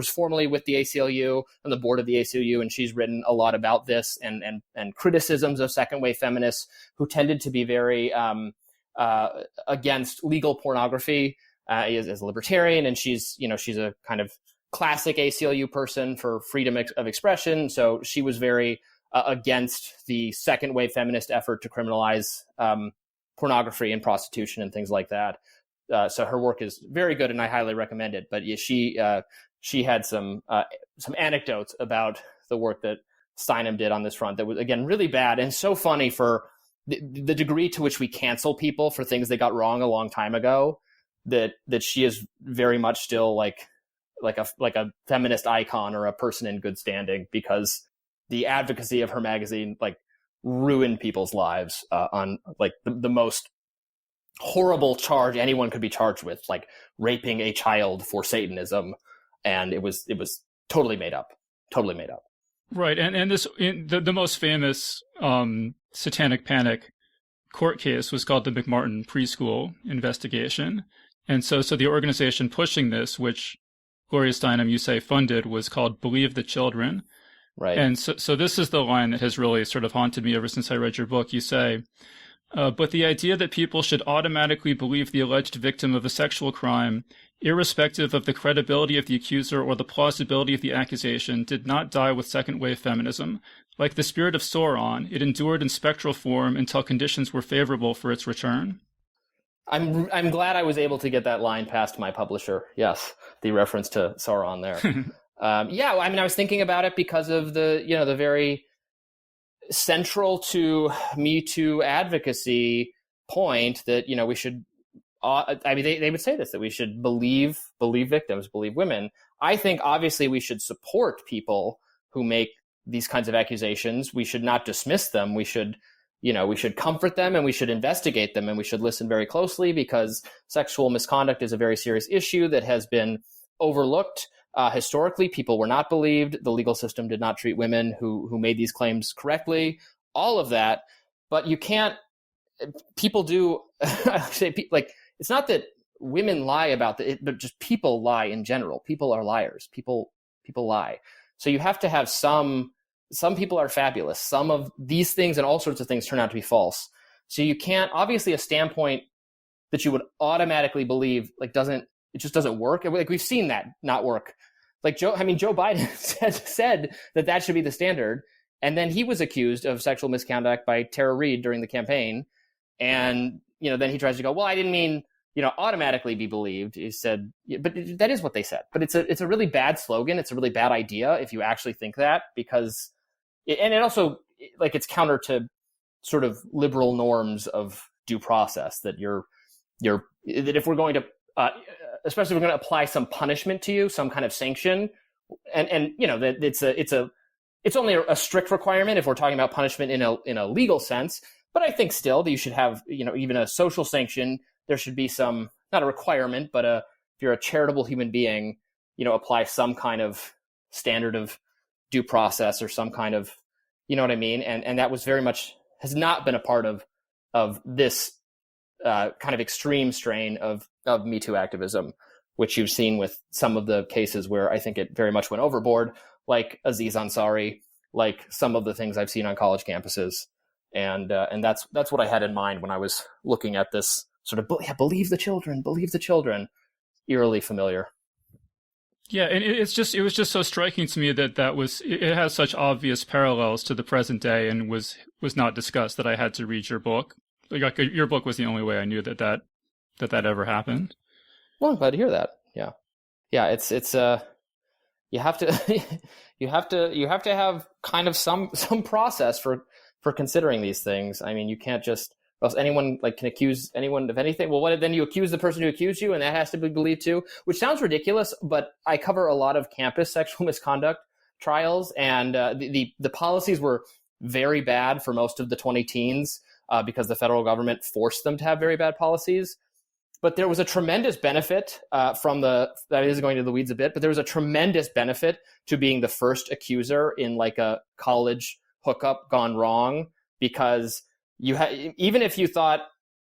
formerly with the ACLU, on the board of the ACLU, and she's written a lot about this and criticisms of second wave feminists who tended to be very against legal pornography as a libertarian, and she's a kind of classic ACLU person for freedom of expression. So she was very against the second wave feminist effort to criminalize pornography and prostitution and things like that. So her work is very good, and I highly recommend it. But she had some anecdotes about the work that Steinem did on this front that was, again, really bad and so funny for the degree to which we cancel people for things they got wrong a long time ago. That she is very much still like a feminist icon or a person in good standing, because the advocacy of her magazine like ruined people's lives on like the most horrible charge anyone could be charged with, like raping a child for Satanism, and it was totally made up. Right, and this the most famous Satanic Panic court case was called the McMartin preschool investigation, and so the organization pushing this, which Gloria Steinem, you say, funded, was called Believe the Children. Right. And so this is the line that has really sort of haunted me ever since I read your book. You say, but the idea that people should automatically believe the alleged victim of a sexual crime, irrespective of the credibility of the accuser or the plausibility of the accusation, did not die with second-wave feminism. Like the spirit of Sauron, it endured in spectral form until conditions were favorable for its return. I'm glad I was able to get that line past my publisher. Yes, the reference to Sauron there. Yeah, I mean, I was thinking about it because of the very central to Me Too advocacy point that, we should, they would say this, that we should believe victims, believe women. I think obviously we should support people who make these kinds of accusations. We should not dismiss them. We should comfort them, and we should investigate them, and we should listen very closely, because sexual misconduct is a very serious issue that has been overlooked. Historically, people were not believed. The legal system did not treat women who made these claims correctly. All of that, but you can't. People do. I say, like, it's not that women lie about it, but just people lie in general. People are liars. People lie. So you have to have some. Some people are fabulous. Some of these things and all sorts of things turn out to be false. So you can't. Obviously, a standpoint that you would automatically believe it just doesn't work. Like, we've seen that not work. Like Joe Biden said that should be the standard. And then he was accused of sexual misconduct by Tara Reade during the campaign. And, then he tries to go, well, I didn't mean, automatically be believed. He said, but that is what they said. But it's a really bad slogan. It's a really bad idea if you actually think that, because it also, like, it's counter to sort of liberal norms of due process, that that if we're going to, especially if we're going to apply some punishment to you, some kind of sanction, and that it's only a strict requirement if we're talking about punishment in a legal sense. But I think still that you should have, even a social sanction. There should be some, not a requirement, but if you're a charitable human being, apply some kind of standard of due process, or some kind of, you know what I mean? And that was very much, has not been a part of this kind of extreme strain of Me Too activism, which you've seen with some of the cases where I think it very much went overboard, like Aziz Ansari, like some of the things I've seen on college campuses. And that's what I had in mind when I was looking at this sort of, believe the children, eerily familiar. Yeah, and it was just so striking to me that it has such obvious parallels to the present day, and was not discussed, that I had to read your book. Like, your book was the only way I knew that ever happened. Well, I'm glad to hear that. Yeah. It's you have to have kind of some process for considering these things. I mean, you can't just, or else anyone can accuse anyone of anything. Well, then you accuse the person who accused you, and that has to be believed too, which sounds ridiculous, but I cover a lot of campus sexual misconduct trials, and the policies were very bad for most of the 20 teens because the federal government forced them to have very bad policies. But there was a tremendous benefit that is going to the weeds a bit, but there was a tremendous benefit to being the first accuser in like a college hookup gone wrong, because even if you thought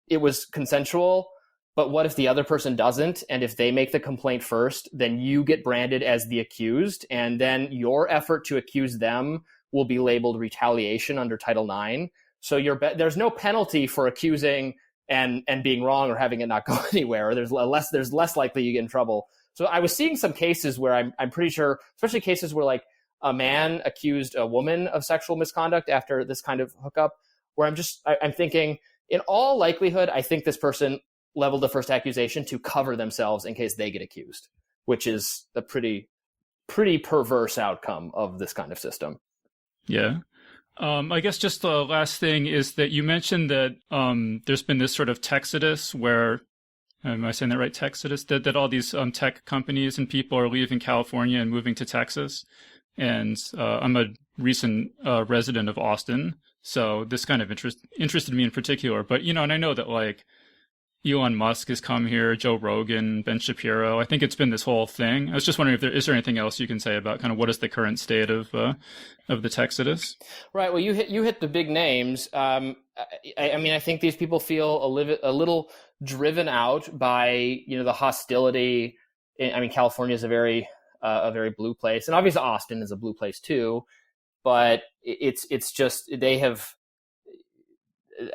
it was consensual, but what if the other person doesn't? And if they make the complaint first, then you get branded as the accused, and then your effort to accuse them will be labeled retaliation under Title IX. So there's no penalty for accusing and being wrong or having it not go anywhere, or there's less likely you get in trouble. So I was seeing some cases where I'm pretty sure, especially cases where like a man accused a woman of sexual misconduct after this kind of hookup, where I'm thinking, in all likelihood, I think this person level the first accusation to cover themselves in case they get accused, which is a pretty perverse outcome of this kind of system. Yeah. I guess just the last thing is that you mentioned that there's been this sort of Texodus where, am I saying that right, Texodus? That all these tech companies and people are leaving California and moving to Texas. And I'm a recent resident of Austin, so this kind of interested me in particular. But, and I know that, like, Elon Musk has come here, Joe Rogan, Ben Shapiro. I think it's been this whole thing. I was just wondering if is there anything else you can say about kind of what is the current state of the Texodus? Right. Well, you hit the big names. I mean, I think these people feel a little driven out by the hostility. I mean, California is a very blue place, and obviously Austin is a blue place too. But it's just they have.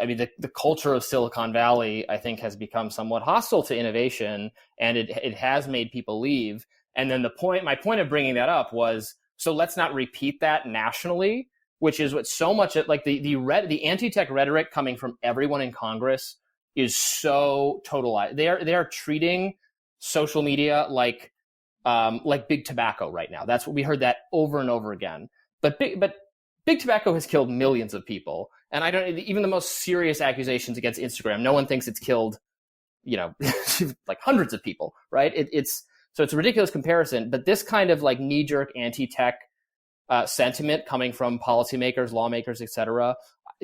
I mean, the culture of Silicon Valley, I think, has become somewhat hostile to innovation, and it has made people leave. And then my point of bringing that up was, so let's not repeat that nationally, which is what so much like the anti-tech rhetoric coming from everyone in Congress is so totalized. They are treating social media like big tobacco right now. That's what we heard that over and over again. But big tobacco has killed millions of people. And I don't even the most serious accusations against Instagram. No one thinks it's killed, like hundreds of people, right? It's a ridiculous comparison. But this kind of like knee-jerk anti-tech sentiment coming from policymakers, lawmakers, etc.,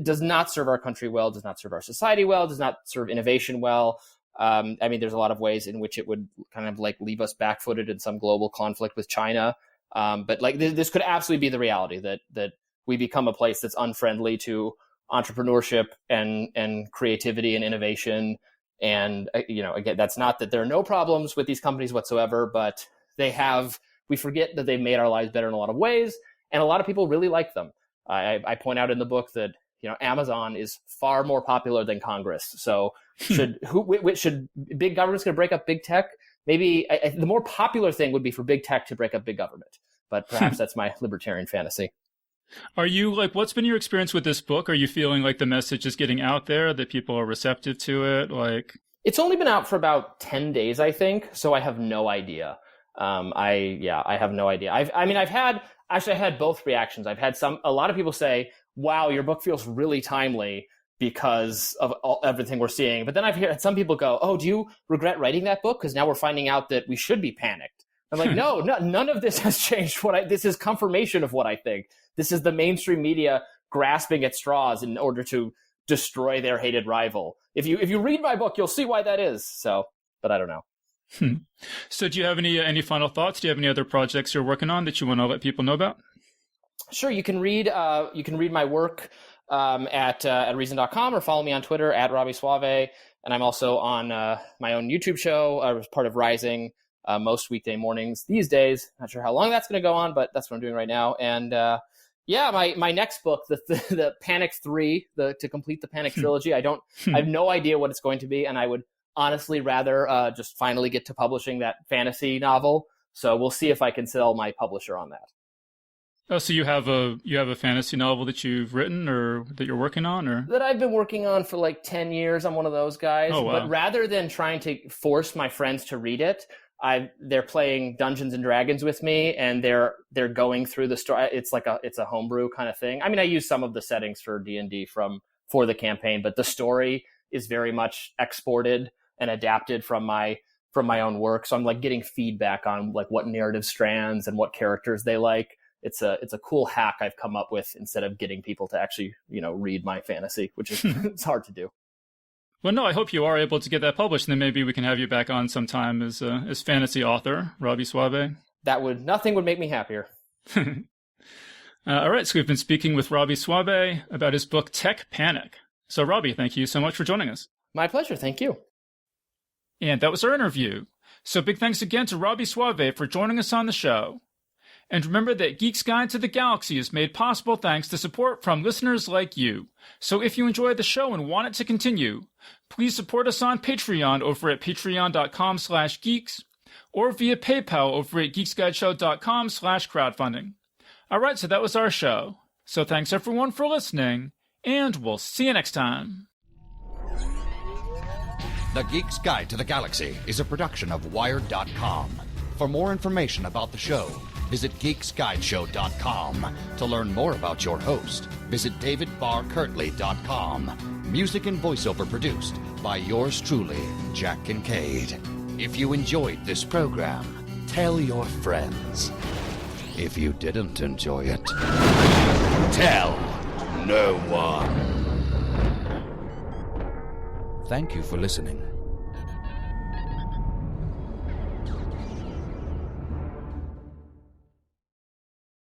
does not serve our country well. Does not serve our society well. Does not serve innovation well. I mean, there's a lot of ways in which it would kind of like leave us backfooted in some global conflict with China. But like this could absolutely be the reality that we become a place that's unfriendly to entrepreneurship and creativity and innovation. And, again, that's not that there are no problems with these companies whatsoever, but we forget that they've made our lives better in a lot of ways. And a lot of people really like them. I point out in the book that, Amazon is far more popular than Congress. So should big government's going to break up big tech? Maybe the more popular thing would be for big tech to break up big government. But perhaps that's my libertarian fantasy. Are you what's been your experience with this book? Are you feeling like the message is getting out there, that people are receptive to it? It's only been out for about 10 days, I think. So I have no idea. I have no idea. I had both reactions. I've had a lot of people say, wow, your book feels really timely because of everything we're seeing. But then I've heard some people go, oh, do you regret writing that book? Because now we're finding out that we should be panicked. I'm like, no, none of this has changed. This is confirmation of what I think. This is the mainstream media grasping at straws in order to destroy their hated rival. If you read my book, you'll see why that is. So, but I don't know. So do you have any final thoughts? Do you have any other projects you're working on that you want to let people know about? Sure. You can read my work at reason.com or follow me on Twitter at Robby Soave. And I'm also on my own YouTube show as part of Rising most weekday mornings these days. Not sure how long that's going to go on, but that's what I'm doing right now. And my next book, the Panic 3, to complete the Panic trilogy, I have no idea what it's going to be, and I would honestly rather just finally get to publishing that fantasy novel. So we'll see if I can sell my publisher on that. Oh, so you have a fantasy novel that you've written or that you're working on, or that I've been working on for like 10 years. I'm one of those guys. Oh, wow. But rather than trying to force my friends to read it, they're playing Dungeons and Dragons with me, and they're going through the story. It's a homebrew kind of thing. I mean, I use some of the settings for D&D for the campaign, but the story is very much exported and adapted from my own work. So I'm like getting feedback on like what narrative strands and what characters they like. It's a cool hack I've come up with instead of getting people to actually, read my fantasy, which is it's hard to do. Well, no, I hope you are able to get that published, and then maybe we can have you back on sometime as fantasy author, Robby Soave. Nothing would make me happier. All right, so we've been speaking with Robby Soave about his book, Tech Panic. So, Robby, thank you so much for joining us. My pleasure. Thank you. And that was our interview. So big thanks again to Robby Soave for joining us on the show. And remember that Geek's Guide to the Galaxy is made possible thanks to support from listeners like you. So if you enjoyed the show and want it to continue, please support us on Patreon over at patreon.com/geeks or via PayPal over at geeksguideshow.com/crowdfunding. All right, so that was our show. So thanks everyone for listening, and we'll see you next time. The Geek's Guide to the Galaxy is a production of Wired.com. For more information about the show, visit geeksguideshow.com. To learn more about your host, visit davidbarrkirtley.com. Music and voiceover produced by yours truly, Jack Kincaid. If you enjoyed this program, tell your friends. If you didn't enjoy it, tell no one. Thank you for listening.